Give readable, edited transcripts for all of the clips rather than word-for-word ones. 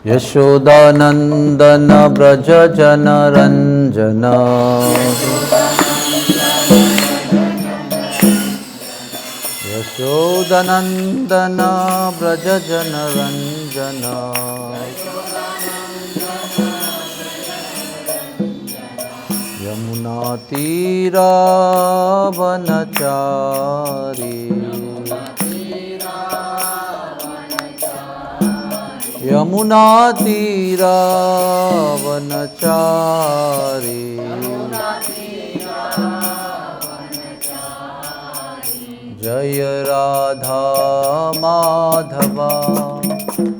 यशोदानंदन व्रज जन रंजन यशोदानंदन व्रज जन रंजन यमुना तीरा वनचारी यमुना तीरा वनचारी जय राधा माधवा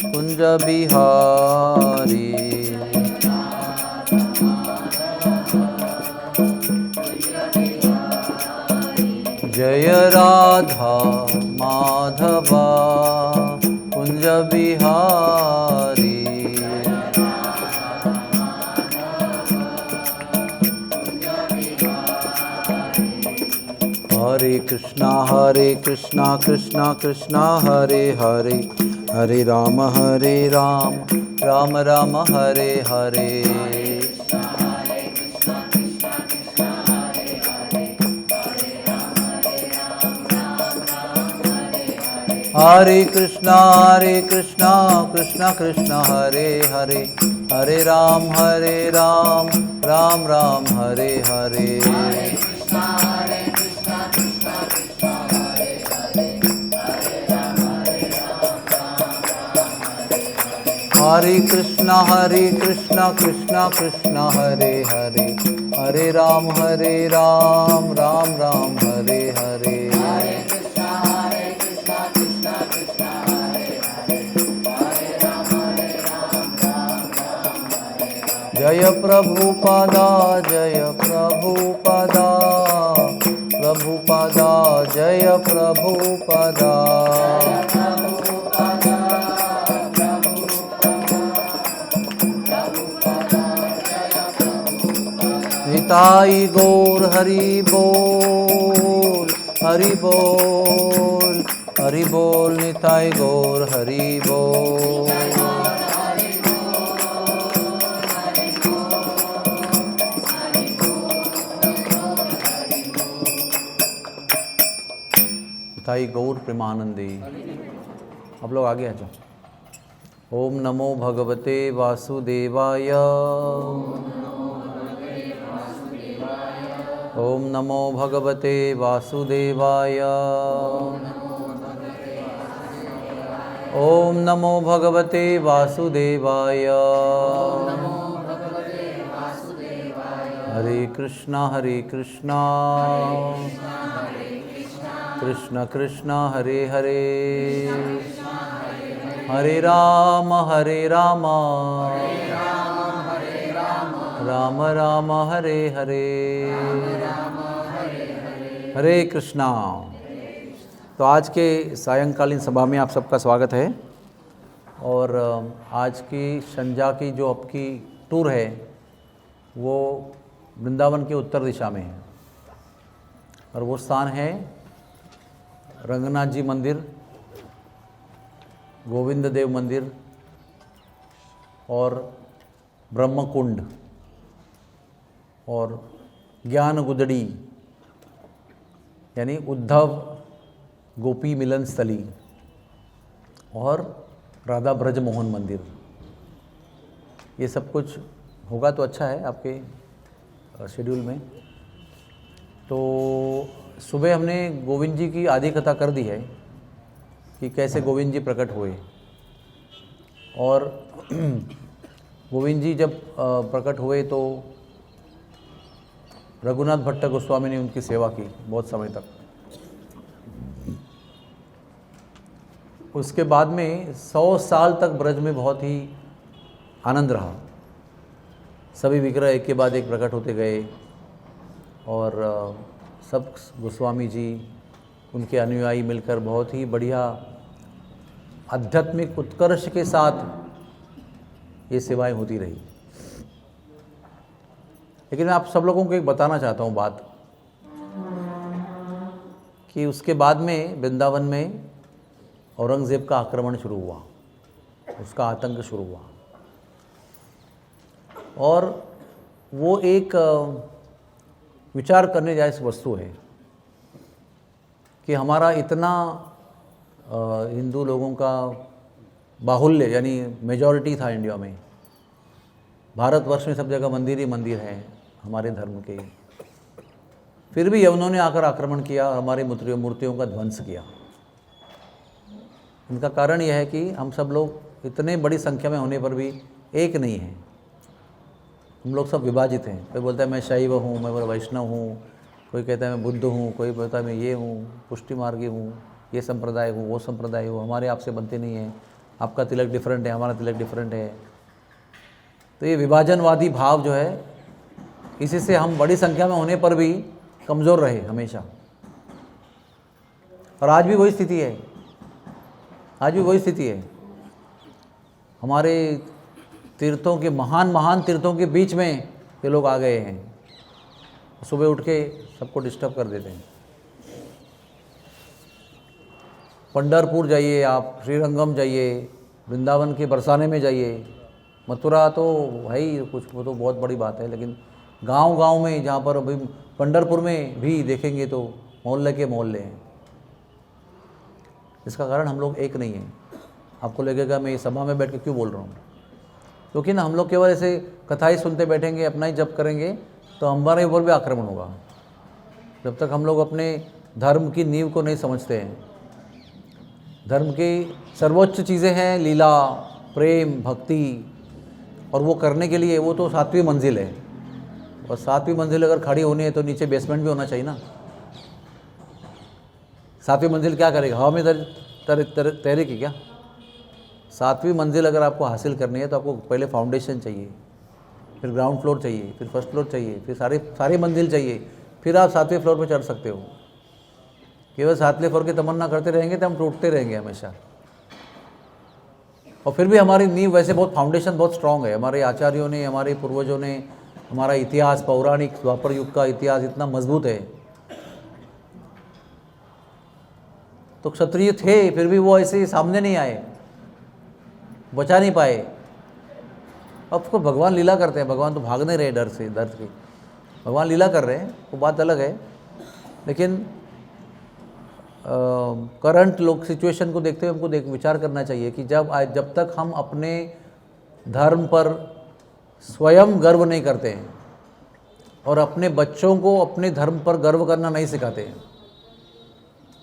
कुंज बिहारी जय राधा माधवा कुंज बिहारी हरे कृष्णा कृष्णा कृष्णा हरे हरे हरे राम राम राम हरे हरे हरे कृष्णा कृष्णा कृष्णा हरे हरे हरे राम राम राम हरे हरे हरे कृष्णा कृष्णा कृष्णा हरे हरे हरे राम राम राम हरे हरे जय प्रभुपादा जय प्रभुपादा प्रभुपादा जय प्रभुपादा निताई गौर हरि बोल हरि बोल हरि बोल निताई गौर हरि बोल निताई गौर प्रेमानंदी। आप लोग आगे आ जाओ। ओम नमो भगवते वासुदेवाय ओम नमो भगवते वासुदेवाय ओम नमो भगवते वासुदेवाय हरे कृष्णा कृष्ण कृष्ण हरे हरे हरे राम राम राम हरे हरे हरे कृष्णा। तो आज के सायंकालीन सभा में आप सबका स्वागत है। और आज की संध्या की जो आपकी टूर है वो वृंदावन के उत्तर दिशा में है और वो स्थान है रंगनाथ जी मंदिर, गोविंद देव मंदिर और ब्रह्म कुंड और ज्ञान गुदड़ी यानी उद्धव गोपी मिलन स्थली और राधा ब्रज मोहन मंदिर। ये सब कुछ होगा तो अच्छा है आपके शेड्यूल में। तो सुबह हमने गोविंद जी की आदि कथा कर दी है कि कैसे गोविंद जी प्रकट हुए और गोविंद जी जब प्रकट हुए तो रघुनाथ भट्ट गोस्वामी ने उनकी सेवा की बहुत समय तक। उसके बाद में 100 साल तक ब्रज में बहुत ही आनंद रहा। सभी विग्रह एक के बाद एक प्रकट होते गए और सब गोस्वामी जी उनके अनुयायी मिलकर बहुत ही बढ़िया आध्यात्मिक उत्कर्ष के साथ ये सेवाएं होती रही। लेकिन मैं आप सब लोगों को एक बताना चाहता हूँ बात कि उसके बाद में वृंदावन में औरंगज़ेब का आक्रमण शुरू हुआ, उसका आतंक शुरू हुआ। और वो एक विचार करने जायज़ वस्तु है कि हमारा इतना हिंदू लोगों का बाहुल्य यानी मेजॉरिटी था इंडिया में, भारतवर्ष में सब जगह मंदिर ही मंदिर है हमारे धर्म के, फिर भी यवनों ने आकर आक्रमण किया, हमारी मूर्तियों का ध्वंस किया। इनका कारण यह है कि हम सब लोग इतने बड़ी संख्या में होने पर भी एक नहीं हैं, हम लोग सब विभाजित हैं। कोई बोलता है मैं शैव हूँ, मैं वैष्णव हूँ, कोई कहता है मैं बुद्ध हूँ, कोई बोलता है मैं ये हूँ, पुष्टि मार्गी हूँ, ये संप्रदाय हूँ, वो संप्रदाय हूँ, हमारे आपसे बनते नहीं हैं, आपका तिलक डिफरेंट है, हमारा तिलक डिफरेंट है। तो ये विभाजनवादी भाव जो है, इसी से हम बड़ी संख्या में होने पर भी कमज़ोर रहे हमेशा। और आज भी वही स्थिति है, आज भी वही स्थिति है। हमारे तीर्थों के महान तीर्थों के बीच में ये लोग आ गए हैं, सुबह उठ के सबको डिस्टर्ब कर देते हैं। पंढरपुर जाइए आप, श्रीरंगम जाइए, वृंदावन के बरसाने में जाइए, मथुरा तो भाई कुछ, वो तो बहुत बड़ी बात है, लेकिन गांव-गांव में जहाँ पर अभी पंढरपुर में भी देखेंगे तो मोहल्ले के मोहल्ले हैं। इसका कारण हम लोग एक नहीं हैं। आपको लगेगा मैं सभा में बैठ के क्यों बोल रहा हूँ, क्योंकि ना हम लोग केवल ऐसे कथाएं सुनते बैठेंगे, अपना ही जप करेंगे तो हमारे ऊपर भी आक्रमण होगा। जब तक हम लोग अपने धर्म की नींव को नहीं समझते हैं, धर्म की सर्वोच्च चीज़ें हैं लीला, प्रेम, भक्ति, और वो करने के लिए वो तो 7वीं मंजिल है, और 7वीं मंजिल अगर खड़ी होनी है तो नीचे बेसमेंट भी होना चाहिए ना। 7वीं मंजिल क्या करेगा, हवा में तैरेगी क्या? 7वीं मंजिल अगर आपको हासिल करनी है तो आपको पहले फाउंडेशन चाहिए, फिर ग्राउंड फ्लोर चाहिए, फिर फर्स्ट फ्लोर चाहिए, फिर सारी मंजिल चाहिए, फिर आप 7वें फ्लोर पर चढ़ सकते हो। केवल 7वें फ्लोर की तमन्ना करते रहेंगे तो हम टूटते रहेंगे हमेशा। और फिर भी हमारी नींव वैसे बहुत फाउंडेशन बहुत स्ट्रांग है। हमारे आचार्यों ने, हमारे पूर्वजों ने, हमारा इतिहास, पौराणिक द्वापर युग का इतिहास इतना मजबूत है। तो क्षत्रिय थे, फिर भी वो ऐसे सामने नहीं आए, बचा नहीं पाए। अब तो भगवान लीला करते हैं, भगवान तो भाग नहीं रहे डर से, दर्द के, भगवान लीला कर रहे हैं, वो बात अलग है। लेकिन करंट लोग सिचुएशन को देखते हुए हमको विचार करना चाहिए कि जब तक हम अपने धर्म पर स्वयं गर्व नहीं करते हैं और अपने बच्चों को अपने धर्म पर गर्व करना नहीं सिखाते हैं,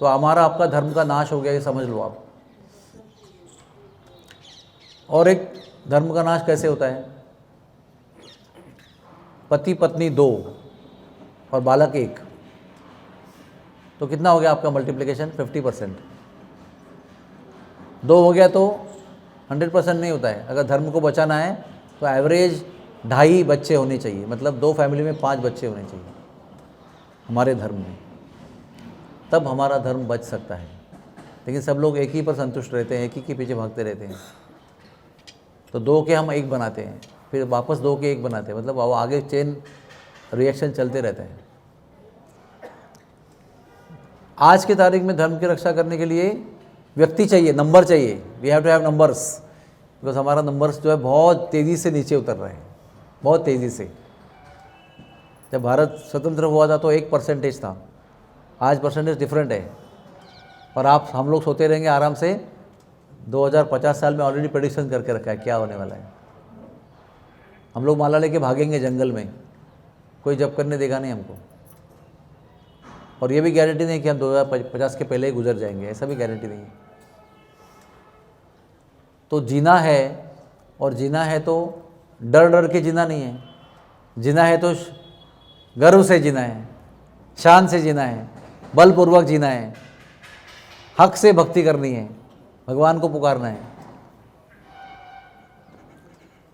तो हमारा आपका धर्म का नाश हो गया, ये समझ लो आप। और एक धर्म का नाश कैसे होता है? पति पत्नी 2 और बालक 1, तो कितना हो गया आपका मल्टीप्लिकेशन? 50%। 2 हो गया तो 100% नहीं होता है। अगर धर्म को बचाना है तो एवरेज 2.5 बच्चे होने चाहिए, मतलब 2 फैमिली में 5 बच्चे होने चाहिए हमारे धर्म में, तब हमारा धर्म बच सकता है। लेकिन सब लोग एक ही पर संतुष्ट रहते हैं, एक ही के पीछे भागते रहते हैं। तो 2 के हम 1 बनाते हैं, फिर वापस 2 के 1 बनाते हैं, मतलब वो आगे चेन रिएक्शन चलते रहते हैं। आज की तारीख में धर्म की रक्षा करने के लिए व्यक्ति चाहिए, नंबर चाहिए। We have to have numbers, because हमारा नंबर्स जो है बहुत तेज़ी से नीचे उतर रहे हैं, बहुत तेज़ी से। जब भारत स्वतंत्र हुआ था तो 1% था, आज परसेंटेज डिफरेंट है। और हम लोग सोते रहेंगे आराम से, 2050 साल में ऑलरेडी प्रेडिक्शन करके रखा है क्या होने वाला है। हम लोग माला लेके भागेंगे जंगल में, कोई जब करने देगा नहीं हमको। और ये भी गारंटी नहीं कि हम 2050 के पहले ही गुजर जाएंगे, ऐसा भी गारंटी नहीं है। तो जीना है, और जीना है तो डर डर के जीना नहीं है, जीना है तो गर्व से जीना है, शान से जीना है, बलपूर्वक जीना है, हक से भक्ति करनी है, भगवान को पुकारना है।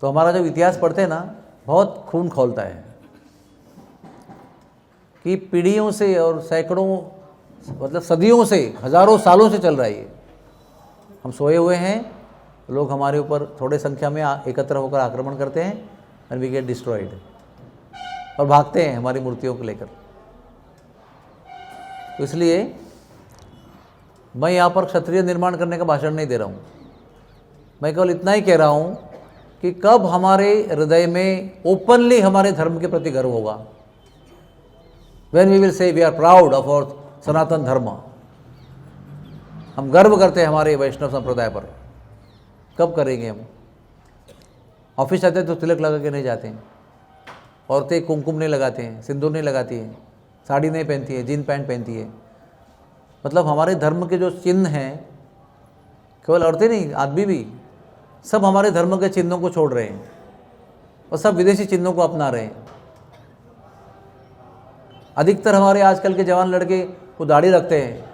तो हमारा जब इतिहास पढ़ते हैं ना, बहुत खून खौलता है कि पीढ़ियों से और सैकड़ों, मतलब सदियों से, हजारों सालों से चल रहा है ये। हम सोए हुए हैं, लोग हमारे ऊपर थोड़े संख्या में एकत्र होकर आक्रमण करते हैं, एंड वी गेट डिस्ट्रॉयड, और भागते हैं हमारी मूर्तियों को लेकर। तो इसलिए मैं यहाँ पर क्षत्रिय निर्माण करने का भाषण नहीं दे रहा हूँ, मैं केवल इतना ही कह रहा हूँ कि कब हमारे हृदय में ओपनली हमारे धर्म के प्रति गर्व होगा। When we will say we are proud of our सनातन धर्म, हम गर्व करते हैं हमारे वैष्णव संप्रदाय पर, कब करेंगे हम? ऑफिस जाते हैं तो तिलक लगा के नहीं जाते हैं, औरतें कुमकुम नहीं लगाते हैं, सिंदूर नहीं लगाती हैं, साड़ी नहीं पहनती है, जीन पैंट पहनती है। मतलब हमारे धर्म के जो चिन्ह हैं, केवल औरतें नहीं, आदमी भी, सब हमारे धर्म के चिन्हों को छोड़ रहे हैं और सब विदेशी चिन्हों को अपना रहे हैं। अधिकतर हमारे आजकल के जवान लड़के वो दाढ़ी रखते हैं,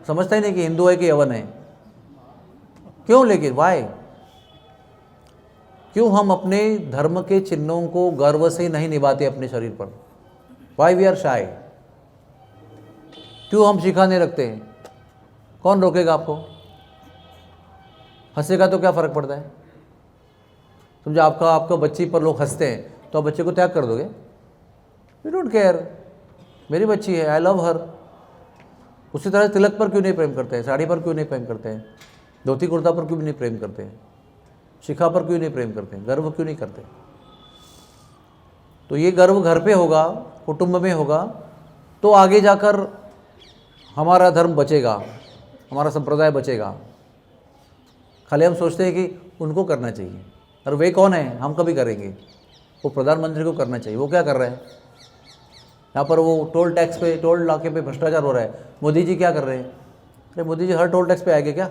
समझते ही नहीं कि हिंदू है कि यवन है। क्यों? लेकिन वाई? क्यों हम अपने धर्म के चिन्हों को गर्व से नहीं निभाते अपने शरीर पर? Why we are shy? क्यों हम शिखा नहीं रखते हैं? कौन रोकेगा आपको? हंसेगा तो क्या फ़र्क पड़ता है? समझो आपका बच्ची पर लोग हंसते हैं तो आप बच्चे को त्याग कर दोगे? यू डोंट केयर, मेरी बच्ची है, आई लव हर। उसी तरह तिलक पर क्यों नहीं प्रेम करते हैं? साड़ी पर क्यों नहीं प्रेम करते हैं? धोती कुर्ता पर क्यों नहीं प्रेम करते हैं? शिखा पर क्यों नहीं प्रेम करते हैं? गर्व क्यों नहीं करते? तो ये गर्व घर पे होगा, कुटुंब में होगा, तो आगे जाकर हमारा धर्म बचेगा, हमारा संप्रदाय बचेगा। खाली हम सोचते हैं कि उनको करना चाहिए, और वे कौन है? हम कभी करेंगे? वो प्रधानमंत्री को करना चाहिए। वो क्या कर रहे हैं? यहाँ पर वो टोल टैक्स पे, टोल नाके पे भ्रष्टाचार हो रहा है, मोदी जी क्या कर रहे हैं? अरे मोदी जी हर टोल टैक्स पे आएंगे क्या?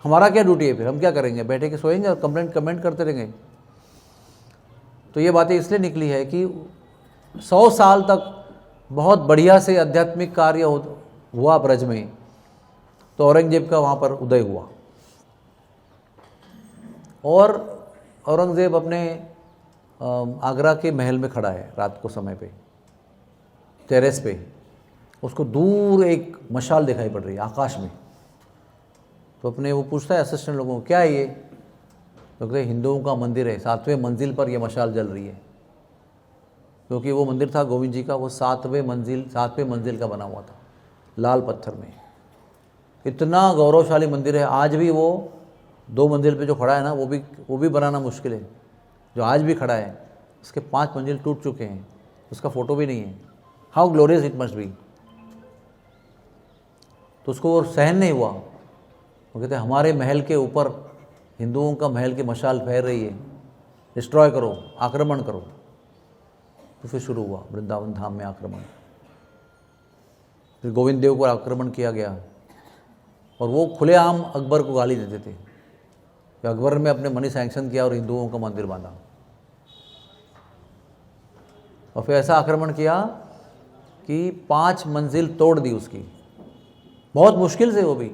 हमारा क्या ड्यूटी है फिर? हम क्या करेंगे? बैठे के सोएंगे और कमेंट करते रहेंगे? तो ये बातें इसलिए निकली है कि 100 साल तक बहुत बढ़िया से आध्यात्मिक कार्य हुआ ब्रज में, तो औरंगजेब का वहाँ पर उदय हुआ। और औरंगजेब अपने आगरा के महल में खड़ा है रात को समय पे, टेरेस पे, उसको दूर एक मशाल दिखाई पड़ रही है आकाश में। तो अपने वो पूछता है असिस्टेंट लोगों को, क्या है ये? तो कहते हिंदुओं का मंदिर है, 7वें मंजिल पर यह मशाल जल रही है। क्योंकि वो मंदिर था गोविंद जी का, वो 7वें मंजिल का बना हुआ था, लाल पत्थर में। इतना गौरवशाली मंदिर है। आज भी वो 2 मंजिल पे जो खड़ा है ना, वो भी बनाना मुश्किल है। जो आज भी खड़ा है, उसके 5 मंजिल टूट चुके हैं, उसका फ़ोटो भी नहीं है। How glorious it must be. तो उसको वो सहन नहीं हुआ। वो कहते हैं हमारे महल के ऊपर हिंदुओं का महल की मशाल फैल रही है, डिस्ट्रॉय करो, आक्रमण करो। तो फिर शुरू हुआ वृंदावन धाम में आक्रमण। फिर गोविंद देव को आक्रमण किया गया, और वो खुलेआम अकबर को गाली देते थे कि अकबर ने अपने मनी सैंक्शन किया और हिंदुओं का मंदिर बांधा। और फिर ऐसा आक्रमण किया कि 5 मंजिल तोड़ दी उसकी, बहुत मुश्किल से वो भी।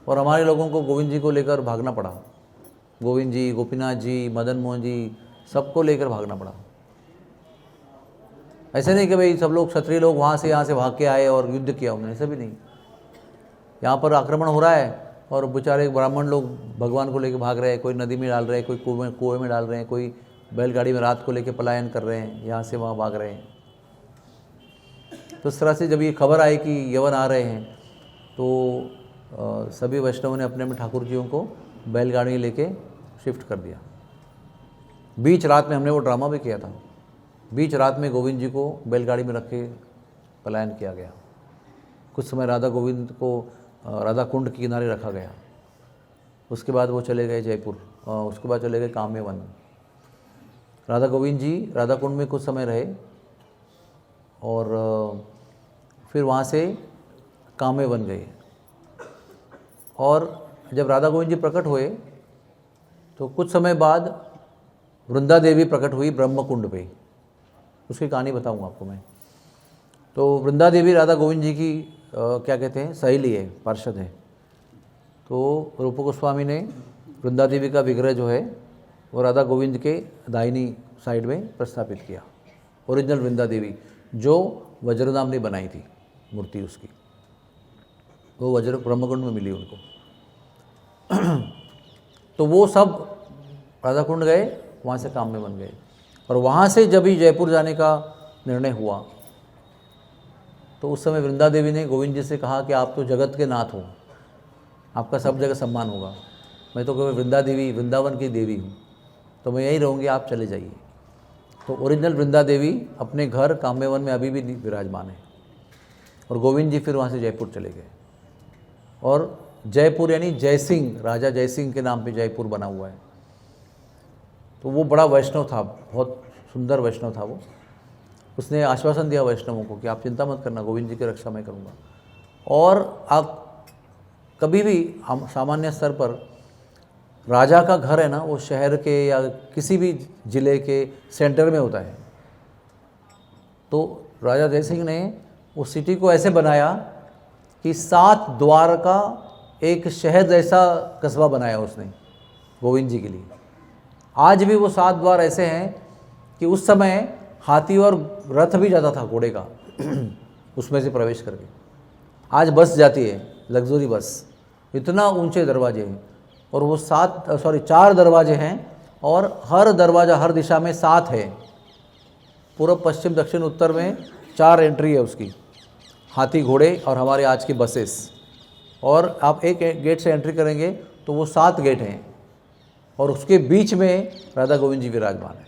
और हमारे लोगों को गोविंद जी को लेकर भागना पड़ा। गोविंद जी, गोपीनाथ जी, मदन मोहन जी, सबको लेकर भागना पड़ा। ऐसे नहीं कि भाई सब लोग क्षत्रिय लोग यहाँ से भाग के आए और युद्ध किया उन्होंने, ऐसा भी नहीं। यहाँ पर आक्रमण हो रहा है और बेचारे ब्राह्मण लोग भगवान को लेकर भाग रहे हैं। कोई नदी में डाल रहे हैं, कोई कुएं में डाल रहे हैं, कोई बैलगाड़ी में रात को लेकर पलायन कर रहे हैं, यहाँ से वहाँ भाग रहे हैं। तो इस तरह से जब ये खबर आई कि यवन आ रहे हैं, तो सभी वैष्णवों ने अपने ठाकुर जियों को बैलगाड़ी लेके शिफ्ट कर दिया। बीच रात में हमने वो ड्रामा भी किया था। बीच रात में गोविंद जी को बैलगाड़ी में रख के पलायन किया गया। कुछ समय राधा गोविंद को राधा कुंड के किनारे रखा गया। उसके बाद वो चले गए जयपुर, उसके बाद चले गए काम्य वन। राधा गोविंद जी राधा कुंड में कुछ समय रहे और फिर वहाँ से काम्य वन गए। और जब राधा गोविंद जी प्रकट हुए तो कुछ समय बाद वृंदा देवी प्रकट हुई ब्रह्म कुंड पे। उसकी कहानी बताऊंगा आपको मैं। तो वृंदा देवी राधा गोविंद जी की क्या कहते हैं, सहेली है, पार्षद है। तो रूप गोस्वामी ने वृंदा देवी का विग्रह जो है वो राधा गोविंद के दाहिनी साइड में प्रस्थापित किया। ओरिजिनल वृंदा देवी जो वज्रधाम ने बनाई थी मूर्ति, उसकी वो वज्र ब्रह्मकुंड में मिली उनको। तो वो सब राधा कुंड गए, वहाँ से काम में बन गए। और वहाँ से जब ही जयपुर जाने का निर्णय हुआ तो उस समय वृंदा देवी ने गोविंद जी से कहा कि आप तो जगत के नाथ हो, आपका सब जगह सम्मान होगा, मैं तो केवल वृंदा देवी, वृंदावन की देवी हूँ, तो मैं यहीं रहूँगी, आप चले जाइए। तो ओरिजिनल वृंदा देवी अपने घर काम्यवन में अभी भी विराजमान है। और गोविंद जी फिर वहाँ से जयपुर चले गए, और जयपुर यानी जयसिंह, राजा जयसिंह के नाम पे जयपुर बना हुआ है। तो वो बड़ा वैष्णव था, बहुत सुंदर वैष्णव था वो। उसने आश्वासन दिया वैष्णवों को कि आप चिंता मत करना, गोविंद जी की रक्षा मैं करूँगा। और आप कभी भी हम सामान्य स्तर पर राजा का घर है ना, वो शहर के या किसी भी ज़िले के सेंटर में होता है। तो राजा जयसिंह ने उस सिटी को ऐसे बनाया कि 7 द्वार का एक शहर जैसा कस्बा बनाया उसने गोविंद जी के लिए। आज भी वो 7 द्वार ऐसे हैं कि उस समय हाथी और रथ भी जाता था घोड़े का उसमें से प्रवेश करके। आज बस जाती है, लग्जरी बस, इतना ऊंचे दरवाजे हैं। और वो 4 दरवाजे हैं, और हर दरवाज़ा हर दिशा में 7 है। पूर्व पश्चिम दक्षिण उत्तर में 4 एंट्री है उसकी, हाथी घोड़े और हमारे आज की बसेस। और आप एक गेट से एंट्री करेंगे तो वो 7 गेट हैं, और उसके बीच में राधा गोविंद जी विराजमान है।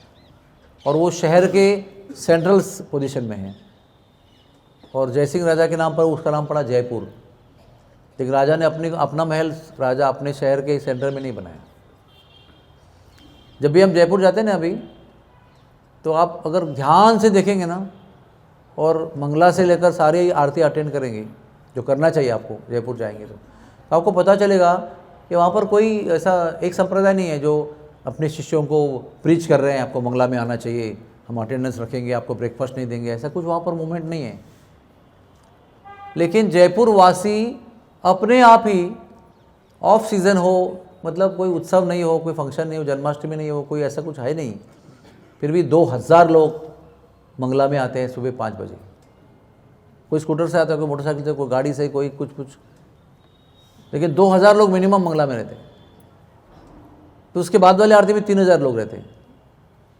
और वो शहर के सेंट्रल पोजीशन में है। और जयसिंह राजा के नाम पर उसका नाम पड़ा जयपुर। लेकिन राजा ने अपना महल राजा अपने शहर के सेंटर में नहीं बनाया। जब भी हम जयपुर जाते हैं ना अभी, तो आप अगर ध्यान से देखेंगे ना, और मंगला से लेकर सारी आरती अटेंड करेंगे, जो करना चाहिए आपको जयपुर जाएंगे तो आपको पता चलेगा कि वहाँ पर कोई ऐसा एक संप्रदाय नहीं है जो अपने शिष्यों को प्रीच कर रहे हैं आपको मंगला में आना चाहिए, हम अटेंडेंस रखेंगे, आपको ब्रेकफास्ट नहीं देंगे, ऐसा कुछ वहाँ पर मूवमेंट नहीं है। लेकिन जयपुर वासी अपने आप ही ऑफ सीज़न हो, मतलब कोई उत्सव नहीं हो, कोई फंक्शन नहीं हो, जन्माष्टमी नहीं हो, कोई ऐसा कुछ है नहीं, फिर भी 2000 लोग मंगला में आते हैं सुबह 5 बजे। कोई स्कूटर से आता है, कोई मोटरसाइकिल से, कोई गाड़ी से, कोई कुछ, लेकिन 2000 लोग मिनिमम मंगला में रहते हैं। तो उसके बाद वाली आरती में 3000 लोग रहते हैं,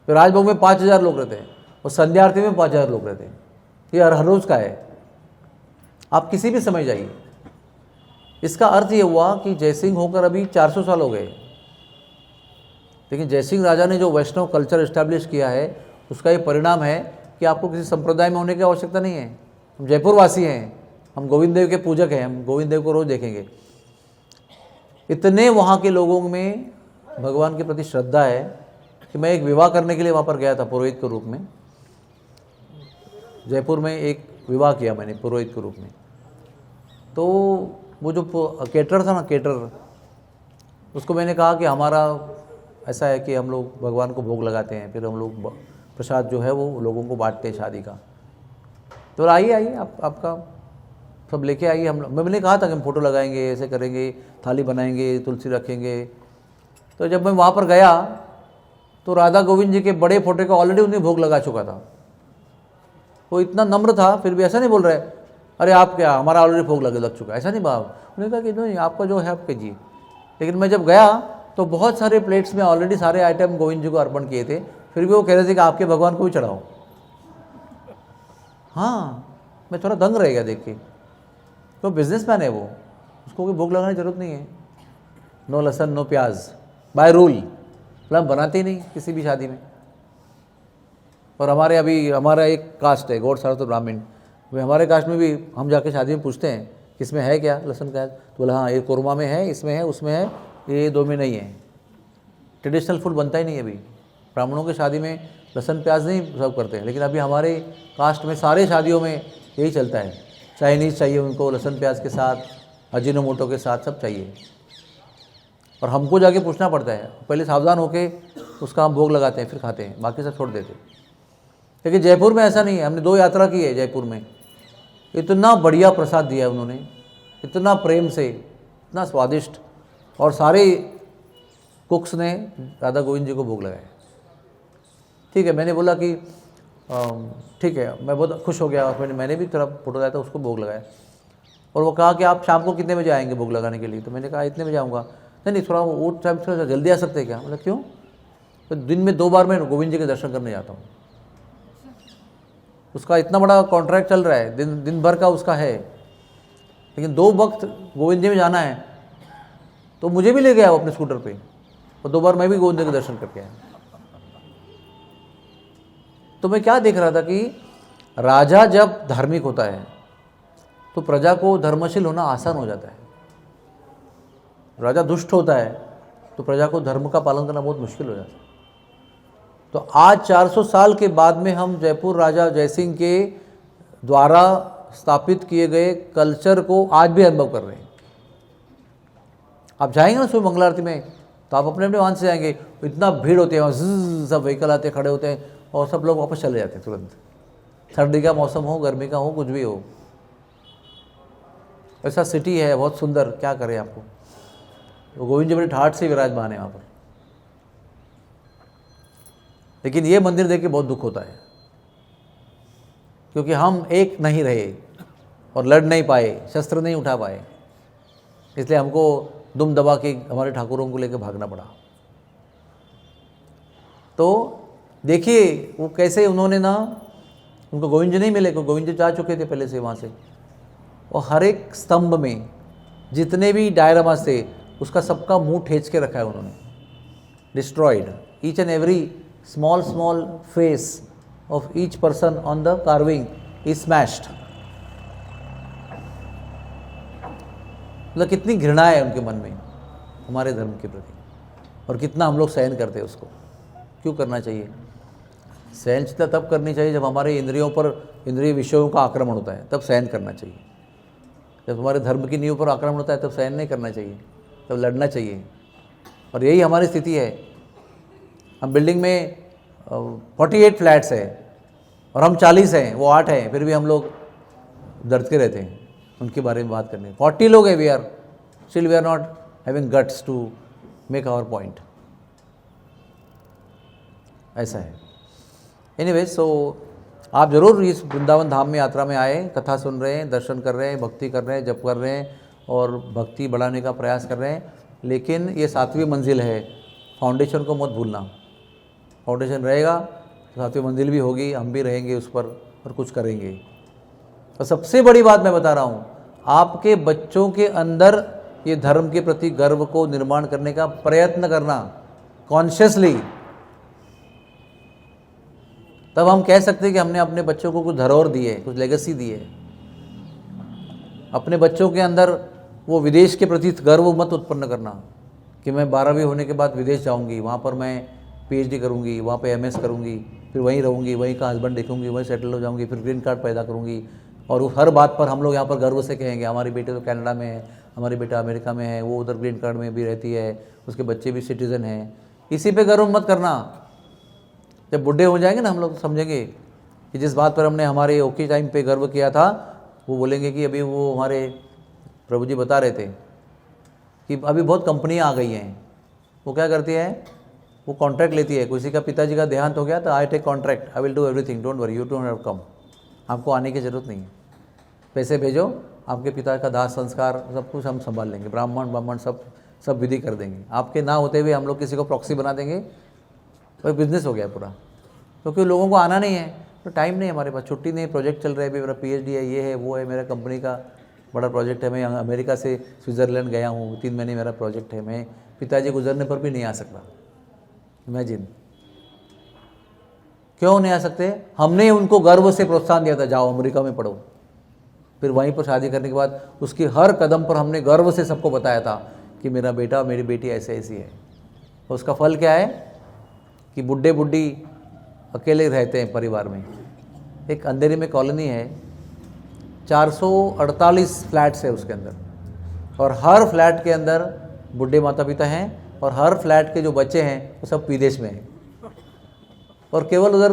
फिर राजभोग में 5000 लोग रहते हैं, और संध्या आरती में 5000 लोग रहते हैं। ये हर रोज़ का है, आप किसी भी समय जाइए। इसका अर्थ ये हुआ कि जयसिंह होकर अभी 400 साल हो गए, लेकिन जयसिंह राजा ने जो वैष्णव कल्चर इस्टेब्लिश किया है, उसका ये परिणाम है कि आपको किसी संप्रदाय में होने की आवश्यकता नहीं है। हम जयपुर वासी हैं, हम गोविंद देव के पूजक हैं, हम गोविंद देव को रोज़ देखेंगे। इतने वहाँ के लोगों में भगवान के प्रति श्रद्धा है कि मैं एक विवाह करने के लिए वहाँ पर गया था पुरोहित के रूप में। जयपुर में एक विवाह किया मैंने पुरोहित के रूप में। तो वो जो केटर था ना, केटर, उसको मैंने कहा कि हमारा ऐसा है कि हम लोग भगवान को भोग लगाते हैं, फिर हम लोग प्रसाद जो है वो लोगों को बांटते हैं शादी का। तो आइए आपका सब लेके आइए। मैंने कहा था कि हम फ़ोटो लगाएंगे, ऐसे करेंगे, थाली बनाएंगे, तुलसी रखेंगे। तो जब मैं वहाँ पर गया तो राधा गोविंद जी के बड़े फोटो का ऑलरेडी उन्हें भोग लगा चुका था। वो इतना नम्र था, फिर भी ऐसा नहीं बोल रहे अरे आप क्या, हमारा ऑलरेडी भोग लग चुका, ऐसा नहीं बाप। उन्होंने कहा कि नहीं, आपका जो है आप कीजिए। लेकिन मैं जब गया तो बहुत सारे प्लेट्स में ऑलरेडी सारे आइटम गोविंद जी को अर्पण किए थे, फिर भी वो कह रहे थे कि आपके भगवान को भी चढ़ाओ। हाँ, मैं थोड़ा दंग रह गया देख के। तो बिजनेसमैन है वो, उसको कोई भोग लगाने की जरूरत नहीं है। नो लहसुन नो प्याज बाय रूल, मतलब बनाते ही नहीं किसी भी शादी में। और हमारा एक कास्ट है गौड़ सारा तो ब्राह्मण, वे हमारे कास्ट में भी हम जाके शादी में पूछते हैं कि इसमें है क्या लहसुन प्याज, तो बोला हाँ ये कोरमा में है, इसमें है, उसमें है, ये 2 में नहीं है। ट्रेडिशनल फूड बनता ही नहीं है अभी। ब्राह्मणों की शादी में लहसुन प्याज नहीं सर्व करते हैं, लेकिन अभी हमारे कास्ट में सारे शादियों में यही चलता है। चाइनीज़ चाहिए उनको लहसुन प्याज के साथ, अजीनोमोटो के साथ, सब चाहिए। और हमको जाके पूछना पड़ता है, पहले सावधान होके उसका हम भोग लगाते हैं, फिर खाते हैं, बाकी सब छोड़ देते हैं। लेकिन जयपुर में ऐसा नहीं है। हमने 2 यात्रा की है जयपुर में, इतना बढ़िया प्रसाद दिया है उन्होंने, इतना प्रेम से, इतना स्वादिष्ट, और सारे कुक्स ने राधा गोविंद जी को भोग लगाया। ठीक है, मैंने बोला कि ठीक है, मैं बहुत खुश हो गया। और मैंने भी थोड़ा फोटो लाया था, उसको भोग लगाया। और वो कहा कि आप शाम को कितने बजे आएंगे भोग लगाने के लिए? तो मैंने कहा इतने बजे आऊँगा। नहीं, थोड़ा वो टाइम थोड़ा जल्दी आ सकते हैं क्या? मतलब क्यों? तो दिन में 2 बार मैं गोविंद जी के दर्शन करने जाता हूँ। उसका इतना बड़ा कॉन्ट्रैक्ट चल रहा है, दिन दिन भर का उसका है, लेकिन 2 वक्त गोविंद जी में जाना है तो मुझे भी ले गया वो अपने स्कूटर पे, और 2 बार मैं भी गोविंद जी के दर्शन करके आया। तो मैं क्या देख रहा था कि राजा जब धार्मिक होता है तो प्रजा को धर्मशील होना आसान हो जाता है। राजा दुष्ट होता है तो प्रजा को धर्म का पालन करना बहुत मुश्किल हो जाता है। तो आज 400 साल के बाद में हम जयपुर राजा जयसिंह के द्वारा स्थापित किए गए कल्चर को आज भी अनुभव कर रहे हैं। आप जाएंगे ना सुबह मंगला आरती में तो आप अपने अपने वाहन से जाएंगे, इतना भीड़ होती है, वहाँ सब व्हीकल आते खड़े होते हैं और सब लोग वापस चले जाते हैं तुरंत। सर्दी का मौसम हो, गर्मी का हो, कुछ भी हो, ऐसा सिटी है बहुत सुंदर, क्या करें आपको। तो गोविंद जी बड़े ठाठ से विराजमान है वहाँ पर। लेकिन ये मंदिर देख के बहुत दुख होता है, क्योंकि हम एक नहीं रहे और लड़ नहीं पाए, शस्त्र नहीं उठा पाए, इसलिए हमको दुम दबा के हमारे ठाकुरों को लेकर भागना पड़ा। तो देखिए वो कैसे उन्होंने ना, उनको गोविंद जी नहीं मिले क्योंकि गोविंद जी जा चुके थे पहले से वहाँ से, और हर एक स्तंभ में जितने भी डायरामास थे उसका सबका मुंह ठेच के रखा है उन्होंने, destroyed each and every small face of each person on the carving is smashed। मतलब कितनी घृणा है उनके मन में हमारे धर्म के प्रति, और कितना हम लोग सहन करते हैं उसको। क्यों करना चाहिए? सहनशीलता तब करनी चाहिए जब हमारे इंद्रियों पर, इंद्रिय विषयों का आक्रमण होता है, तब सहन करना चाहिए। जब हमारे धर्म की नींव पर आक्रमण होता है तब सहन नहीं करना चाहिए, तब लड़ना चाहिए। और यही हमारी स्थिति है। हम बिल्डिंग में 48 फ्लैट्स है और हम 40 हैं, वो 8 हैं, फिर भी हम लोग डरते रहते हैं उनके बारे में बात करने। 40 लोग हैं, we are still we are not having guts to make our point. ऐसा है। एनीवे, सो आप ज़रूर इस वृंदावन धाम में यात्रा में आए, कथा सुन रहे हैं, दर्शन कर रहे हैं, भक्ति कर रहे हैं, जप कर रहे हैं और भक्ति बढ़ाने का प्रयास कर रहे हैं। लेकिन ये 7वीं मंजिल है, फाउंडेशन को मत भूलना। फाउंडेशन रहेगा तो 7वीं मंजिल भी होगी, हम भी रहेंगे उस पर और कुछ करेंगे। और सबसे बड़ी बात मैं बता रहा हूँ, आपके बच्चों के अंदर ये धर्म के प्रति गर्व को निर्माण करने का प्रयत्न करना कॉन्शियसली, तब हम कह सकते हैं कि हमने अपने बच्चों को कुछ धरोहर दी है, कुछ लेगेसी दी है। अपने बच्चों के अंदर वो विदेश के प्रति गर्व मत उत्पन्न करना कि मैं 12वीं होने के बाद विदेश जाऊंगी, वहाँ पर मैं PhD करूंगी, वहाँ पे MS करूंगी, फिर वहीं रहूंगी, वहीं का हस्बैंड देखूंगी, वहीं सेटल हो जाऊंगी, फिर ग्रीन कार्ड पैदा करूंगी। और हर बात पर हम लोग यहाँ पर गर्व से कहेंगे हमारी बेटी तो कनाडा में है, हमारी बेटा अमेरिका में है, वो उधर ग्रीन कार्ड में भी रहती है, उसके बच्चे भी सिटीज़न हैं। इसी पर गर्व मत करना। जब बुढ़े हो जाएंगे ना हम लोग तो समझेंगे कि जिस बात पर हमने हमारे ओके टाइम पे गर्व किया था, वो बोलेंगे कि अभी वो हमारे प्रभु जी बता रहे थे कि अभी बहुत कंपनियां आ गई हैं। वो क्या करती है, वो कॉन्ट्रैक्ट लेती है। किसी का पिताजी का देहांत हो गया तो I take contract, I will do everything, don't worry, you don't have come. आपको आने की ज़रूरत नहीं है, पैसे भेजो, आपके पिता का दाह संस्कार सब कुछ हम संभाल लेंगे, ब्राह्मण सब विधि कर देंगे। आपके ना होते हुए हम लोग किसी को प्रॉक्सी बना देंगे, तो बिजनेस हो गया पूरा। क्योंकि लोगों को आना नहीं है, तो टाइम नहीं है हमारे पास, छुट्टी नहीं, प्रोजेक्ट चल रहे हैं, मेरा PhD है, ये है, वो है, मेरा कंपनी का बड़ा प्रोजेक्ट है, मैं अमेरिका से स्विट्ज़रलैंड गया हूँ, 3 महीने मेरा प्रोजेक्ट है, मैं पिताजी गुजरने पर भी नहीं आ सकता। इमेजिन, क्यों नहीं आ सकते? हमने उनको गर्व से प्रोत्साहन दिया था, जाओ अमेरिका में पढ़ो। फिर वहीं पर शादी करने के बाद उसकी हर कदम पर हमने गर्व से सबको बताया था कि मेरा बेटा, मेरी बेटी ऐसे ऐसी है। तो उसका फल क्या है कि बुढ़े बुढ़ी अकेले रहते हैं परिवार में। एक अंधेरी में कॉलोनी है, 448 फ्लैट्स है उसके अंदर, और हर फ्लैट के अंदर बुढ़े माता पिता हैं, और हर फ्लैट के जो बच्चे हैं वो सब विदेश में हैं। और केवल उधर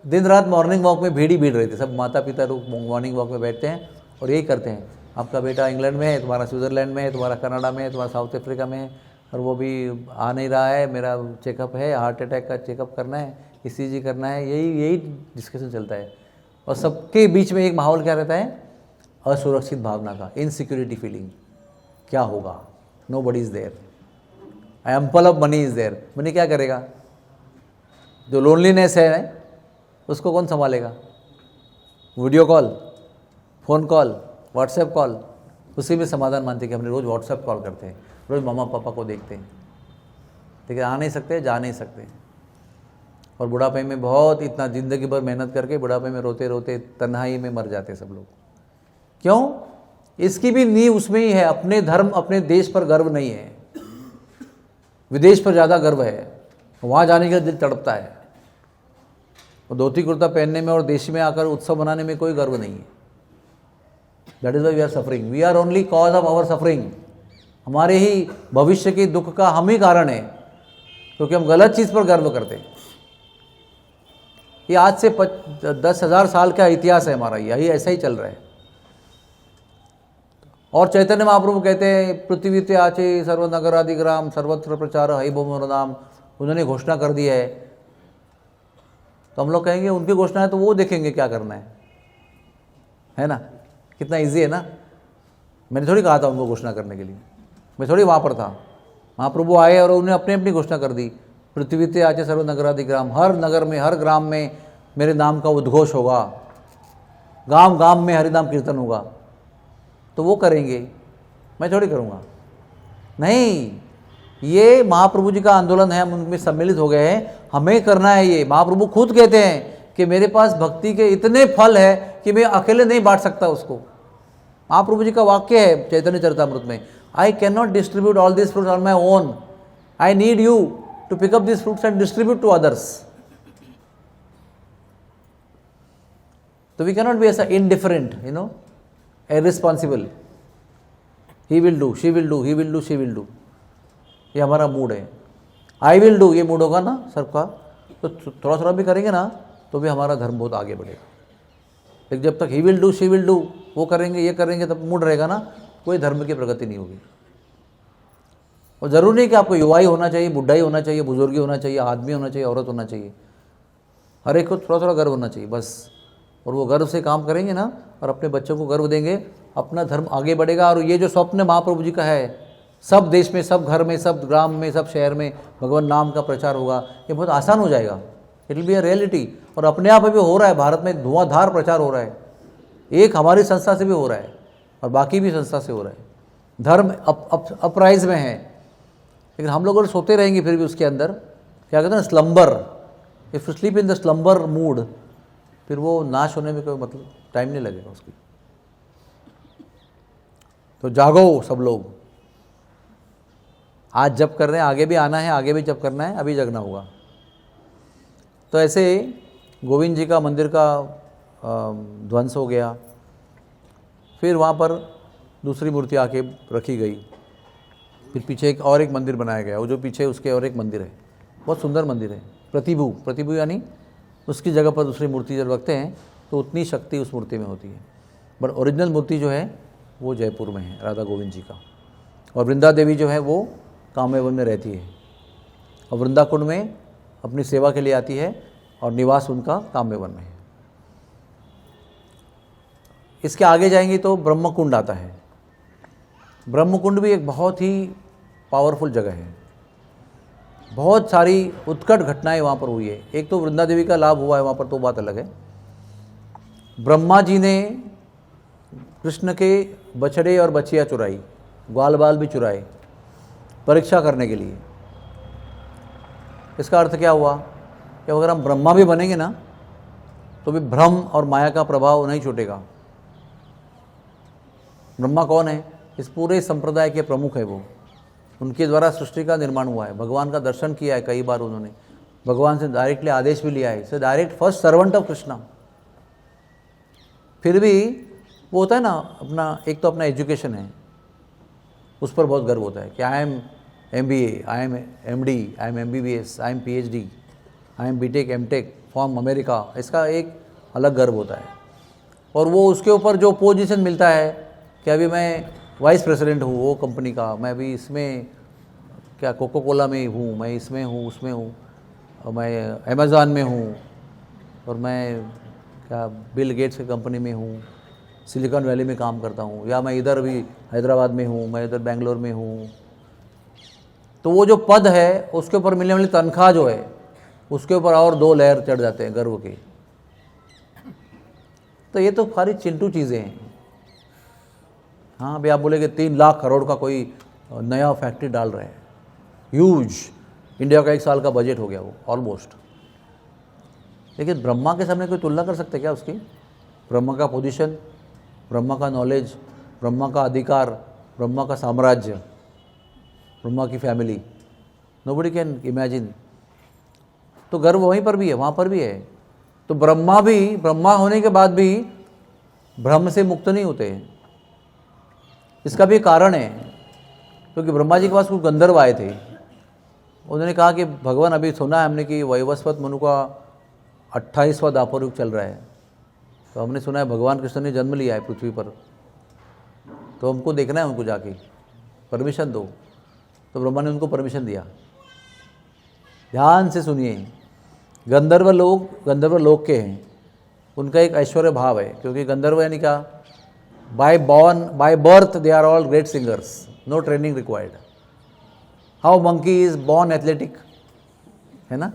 दिन रात मॉर्निंग वॉक में भीड़ ही भीड़ रहती है। सब माता पिता लोग मॉर्निंग वॉक में बैठते हैं और यही करते हैं, आपका बेटा इंग्लैंड में है, तुम्हारा स्विट्ज़रलैंड में है, तुम्हारा कनाडा में है, तुम्हारा साउथ अफ्रीका में है, और वो भी आ नहीं रहा है, मेरा चेकअप है, हार्ट अटैक का चेकअप करना है, ECG करना है, यही डिस्कशन चलता है। और सबके बीच में एक माहौल क्या रहता है, असुरक्षित भावना का, इनसिक्योरिटी फीलिंग। क्या होगा, nobody is there, ample of money is there. Money क्या करेगा? जो लोनलीनेस है उसको कौन संभालेगा? Video call, phone call, WhatsApp call, उसी में समाधान मानते कि हमने रोज़ व्हाट्सएप कॉल करते हैं, रोज़ मम्मा पापा को देखते हैं, लेकिन आ नहीं सकते, जा नहीं सकते। और बुढ़ापे में बहुत इतना ज़िंदगी भर मेहनत करके बुढ़ापे में रोते रोते तन्हाई में मर जाते सब लोग। क्यों? इसकी भी नींव उसमें ही है, अपने धर्म अपने देश पर गर्व नहीं है, विदेश पर ज़्यादा गर्व है, वहाँ जाने के लिए दिल तड़पता है। और धोती कुर्ता पहनने में और देश में आकर उत्सव मनाने में कोई गर्व नहीं है। That is why we are suffering, we are only cause of our suffering. हमारे ही भविष्य के दुख का हम ही कारण है, क्योंकि हम गलत चीज़ पर गर्व करते हैं। ये आज से 10,000 साल का इतिहास है हमारा, यही ऐसा ही चल रहा है। और चैतन्य महाप्रभु कहते हैं पृथ्वी ते आचे सर्वनगरादि ग्राम सर्वत्र प्रचार हरि भो नाम, उन्होंने घोषणा कर दी है। तो हम लोग कहेंगे उनकी घोषणा है तो वो देखेंगे क्या करना है ना? कितना इजी है ना। मैंने थोड़ी कहा था उनको घोषणा करने के लिए, मैं थोड़ी वहाँ पर था। महाप्रभु आए और उन्हें अपनी अपनी घोषणा कर दी, पृथ्वी ते आचे सर्वनगरादि ग्राम, हर नगर में हर ग्राम में मेरे नाम का उद्घोष होगा, गांव गांव में हरिनाम कीर्तन होगा। तो वो करेंगे, मैं थोड़ी करूँगा। नहीं, ये महाप्रभु जी का आंदोलन है, हम उनमें सम्मिलित हो गए हैं, हमें करना है ये। महाप्रभु खुद कहते हैं कि मेरे पास भक्ति के इतने फल है कि मैं अकेले नहीं बांट सकता उसको। महाप्रभु जी का वाक्य है चैतन्य चरितामृत में, I can not distribute all this fruits on my own, I need you to pick up this fruits and distribute to others. तो वी कैनॉट बी ऐसा indifferent, you know, irresponsible, he will do, she will do, he will do, she will do, ये हमारा mood है। I will do ये mood होगा ना सबका, तो थोड़ा थोड़ा भी करेंगे ना तो भी हमारा धर्म बहुत आगे बढ़ेगा। लेकिन जब तक he will do, she will do, वो करेंगे ये करेंगे, तब मूड रहेगा ना, कोई धर्म की प्रगति नहीं होगी। और ज़रूरी नहीं कि आपको युवा ही होना चाहिए, बुढ़ा ही होना चाहिए, बुजुर्ग ही होना चाहिए, आदमी होना चाहिए, औरत होना चाहिए, हर एक को थोड़ा थोड़ा गर्व होना चाहिए बस। और वो गर्व से काम करेंगे ना और अपने बच्चों को गर्व देंगे, अपना धर्म आगे बढ़ेगा। और ये जो स्वप्न महाप्रभु जी का है, सब देश में, सब घर में, सब ग्राम में, सब शहर में भगवान नाम का प्रचार होगा, ये बहुत आसान हो जाएगा। It will be a reality. और अपने आप में भी हो रहा है, भारत में धुआंधार प्रचार हो रहा है। एक हमारी संस्था से भी हो रहा है और बाकी भी संस्था से हो रहा है। धर्म अपराइज में है, लेकिन हम लोग अगर सोते रहेंगे फिर भी उसके अंदर, क्या कहते हैं ना, slumber, if you sleep in the slumber mood, फिर वो नाश होने में कोई मतलब टाइम नहीं लगेगा उसकी। तो जागो सब लोग, आज जब कर रहे हैं आगे भी आना है, आगे भी जब करना है, अभी जगना होगा। तो ऐसे गोविंद जी का मंदिर का ध्वंस हो गया, फिर वहाँ पर दूसरी मूर्ति आके रखी गई, फिर पीछे एक मंदिर बनाया गया, वो जो पीछे उसके और एक मंदिर है, बहुत सुंदर मंदिर है, प्रतिभू यानी उसकी जगह पर दूसरी मूर्ति जब रखते हैं तो उतनी शक्ति उस मूर्ति में होती है। बट ओरिजिनल मूर्ति जो है वो जयपुर में है, राधा गोविंद जी का। और वृंदा देवी जो है वो कामेवन में रहती है और वृंदाकुंड में अपनी सेवा के लिए आती है और निवास उनका कामेवन में है। इसके आगे जाएंगे तो ब्रह्मकुंड आता है। ब्रह्मकुंड भी एक बहुत ही पावरफुल जगह है, बहुत सारी उत्कट घटनाएं वहाँ पर हुई है। एक तो वृंदा देवी का लाभ हुआ है वहाँ पर, तो बात अलग है। ब्रह्मा जी ने कृष्ण के बछड़े और बछिया चुराई, ग्वाल बाल भी चुराए परीक्षा करने के लिए। इसका अर्थ क्या हुआ कि अगर हम ब्रह्मा भी बनेंगे ना तो भी भ्रम और माया का प्रभाव नहीं छूटेगा। ब्रह्मा कौन है? इस पूरे संप्रदाय के प्रमुख है वो, उनके द्वारा सृष्टि का निर्माण हुआ है। भगवान का दर्शन किया है कई बार उन्होंने, भगवान से डायरेक्टली आदेश भी लिया है, से direct first servant of Krishna. फिर भी वो होता है ना अपना, एक तो अपना एजुकेशन है, उस पर बहुत गर्व होता है कि I am MBA, I am MD, I am MBBS, I am PhD, I am BTech, MTech from America. इसका एक अलग गर्व होता है। और वो उसके ऊपर जो पोजीशन मिलता है कि अभी मैं वाइस प्रेसिडेंट हूँ वो कंपनी का, मैं अभी इसमें क्या कोको कोला में हूँ, मैं इसमें हूँ, उसमें हूँ, और मैं अमेज़ॉन में हूँ, और मैं क्या बिल गेट्स की कंपनी में हूँ, सिलिकॉन वैली में काम करता हूँ, या मैं इधर भी हैदराबाद में हूँ, मैं इधर बेंगलोर में हूँ। तो वो जो पद है उसके ऊपर मिलने वाली तनख्वाह जो है उसके ऊपर और 2 लेयर चढ़ जाते हैं गर्व के। तो ये तो सारी चिंटू चीज़ें हैं। हाँ, अभी आप बोलेंगे 3 लाख करोड़ का कोई नया फैक्ट्री डाल रहे हैं, ह्यूज, इंडिया का 1 साल का बजट हो गया वो ऑलमोस्ट। लेकिन ब्रह्मा के सामने कोई तुलना कर सकते क्या उसकी? ब्रह्मा का पोजीशन, ब्रह्मा का नॉलेज, ब्रह्मा का अधिकार, ब्रह्मा का साम्राज्य, ब्रह्मा की फैमिली, नोबडी कैन इमेजिन। तो गर्व वहीं पर भी है, वहाँ पर भी है। तो ब्रह्मा भी, ब्रह्मा होने के बाद भी ब्रह्म से मुक्त नहीं होते हैं। इसका भी कारण है, क्योंकि ब्रह्मा जी के पास कुछ गंधर्व आए थे। उन्होंने कहा कि भगवान, अभी सुना है हमने कि वैवस्वत मनु का 28वां द्वापर युग चल रहा है, तो हमने सुना है भगवान कृष्ण ने जन्म लिया है पृथ्वी पर, तो हमको देखना है उनको, जाके परमिशन दो। तो ब्रह्मा ने उनको परमिशन दिया। ध्यान से सुनिए, गंधर्व लोग के हैं, उनका एक ऐश्वर्य भाव है, क्योंकि गंधर्व यानी क्या, by birth they are all great singers, no training required. How monkey is born athletic, है ना।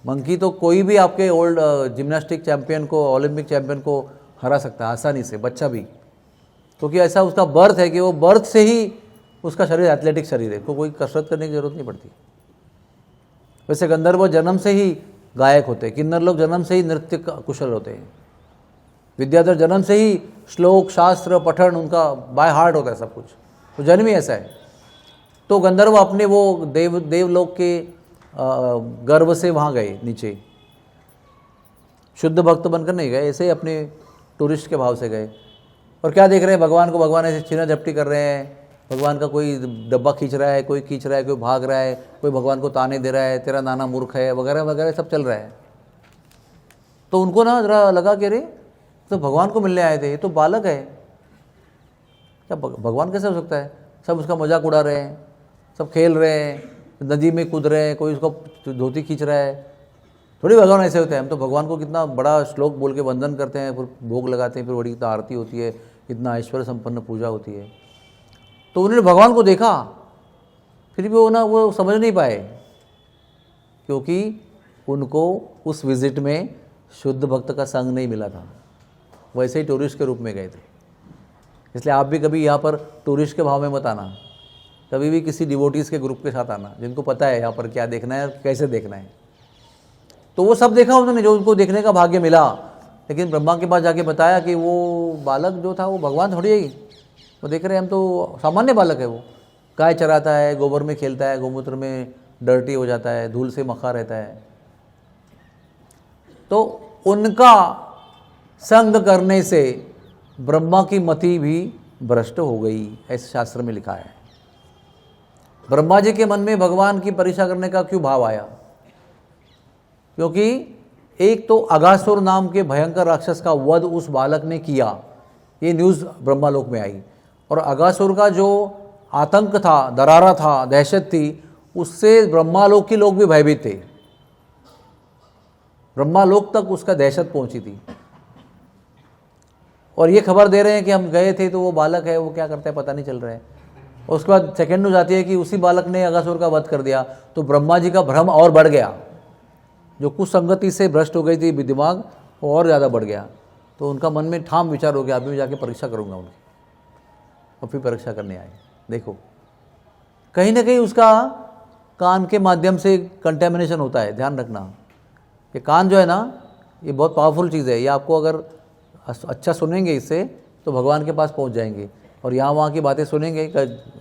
मंकी तो कोई भी आपके ओल्ड जिम्नास्टिक चैंपियन को, ओलंपिक चैंपियन को हरा सकता है आसानी से, बच्चा भी, क्योंकि ऐसा उसका बर्थ है कि वो बर्थ से ही उसका शरीर एथलेटिक शरीर है, कोई कसरत करने की जरूरत नहीं पड़ती। वैसे गंधर्व जन्म से ही गायक होते हैं, किन्नर लोग जन्म से ही नृत्य कुशल होते हैं, विद्याधर जन्म से ही श्लोक शास्त्र पठन उनका बाय हार्ट होता है सब कुछ, तो जन्म ही ऐसा है। तो गंधर्व अपने वो देवलोक के गर्व से वहाँ गए नीचे, शुद्ध भक्त बनकर नहीं गए, ऐसे ही अपने टूरिस्ट के भाव से गए। और क्या देख रहे हैं भगवान को, भगवान ऐसे छीना झपटी कर रहे हैं, भगवान का कोई डब्बा खींच रहा है, कोई खींच रहा है, कोई भाग रहा है, कोई भगवान को ताने दे रहा है, तेरा नाना मूर्ख है वगैरह वगैरह सब चल रहा है। तो उनको ना जरा लगा कि अरे तो भगवान को मिलने आए थे, ये तो बालक है, क्या भगवान कैसे हो सकता है। सब उसका मजाक उड़ा रहे हैं, सब खेल रहे हैं, नदी में कूद रहे हैं, कोई उसको धोती खींच रहा है। थोड़ी भगवान ऐसे होते हैं। हम तो भगवान को कितना बड़ा श्लोक बोल के वंदन करते हैं, फिर भोग लगाते हैं, फिर बड़ी कितना आरती होती है, कितना ऐश्वर्य संपन्न पूजा होती है। तो उन्होंने भगवान को देखा, फिर भी वो समझ नहीं पाए, क्योंकि उनको उस विजिट में शुद्ध भक्त का संग नहीं मिला था, वैसे ही टूरिस्ट के रूप में गए थे। इसलिए आप भी कभी यहाँ पर टूरिस्ट के भाव में मत आना, कभी भी किसी डिवोटीज़ के ग्रुप के साथ आना, जिनको पता है यहाँ पर क्या देखना है और कैसे देखना है। तो वो सब देखा उन्होंने, जो उनको देखने का भाग्य मिला। लेकिन ब्रह्मा के पास जाके बताया कि वो बालक जो था वो भगवान थोड़ी है, वो देख रहे हैं हम तो सामान्य बालक है, वो गाय चराता है, गोबर में खेलता है, गोमूत्र में डर्टी हो जाता है, धूल से मखा रहता है। तो उनका संग करने से ब्रह्मा की मति भी भ्रष्ट हो गई, ऐसे शास्त्र में लिखा है। ब्रह्मा जी के मन में भगवान की परीक्षा करने का क्यों भाव आया? क्योंकि एक तो अगासुर नाम के भयंकर राक्षस का वध उस बालक ने किया, ये न्यूज़ ब्रह्मालोक में आई। और अगासुर का जो आतंक था, दरारा था, दहशत थी, उससे ब्रह्मालोक के लोग भी भयभीत थे। ब्रह्मालोक तक उसका दहशत पहुंची थी। और ये खबर दे रहे हैं कि हम गए थे तो वो बालक है, वो क्या करता है पता नहीं चल रहा है। और उसके बाद सेकेंड न्यूज़ आती है कि उसी बालक ने अगासुर का वध कर दिया। तो ब्रह्मा जी का भ्रम और बढ़ गया, जो कुछ संगति से भ्रष्ट हो गई थी दिमाग, वो और ज़्यादा बढ़ गया। तो उनका मन में ठाम विचार हो गया, अभी मैं जाके परीक्षा करूँगा उनकी। और फिर परीक्षा करने आए। देखो, कहीं ना कहीं उसका कान के माध्यम से कंटेमिनेशन होता है, ध्यान रखना। ये कान जो है ना, ये बहुत पावरफुल चीज़ है। ये आपको अगर अच्छा सुनेंगे इससे तो भगवान के पास पहुंच जाएंगे, और यहाँ वहाँ की बातें सुनेंगे,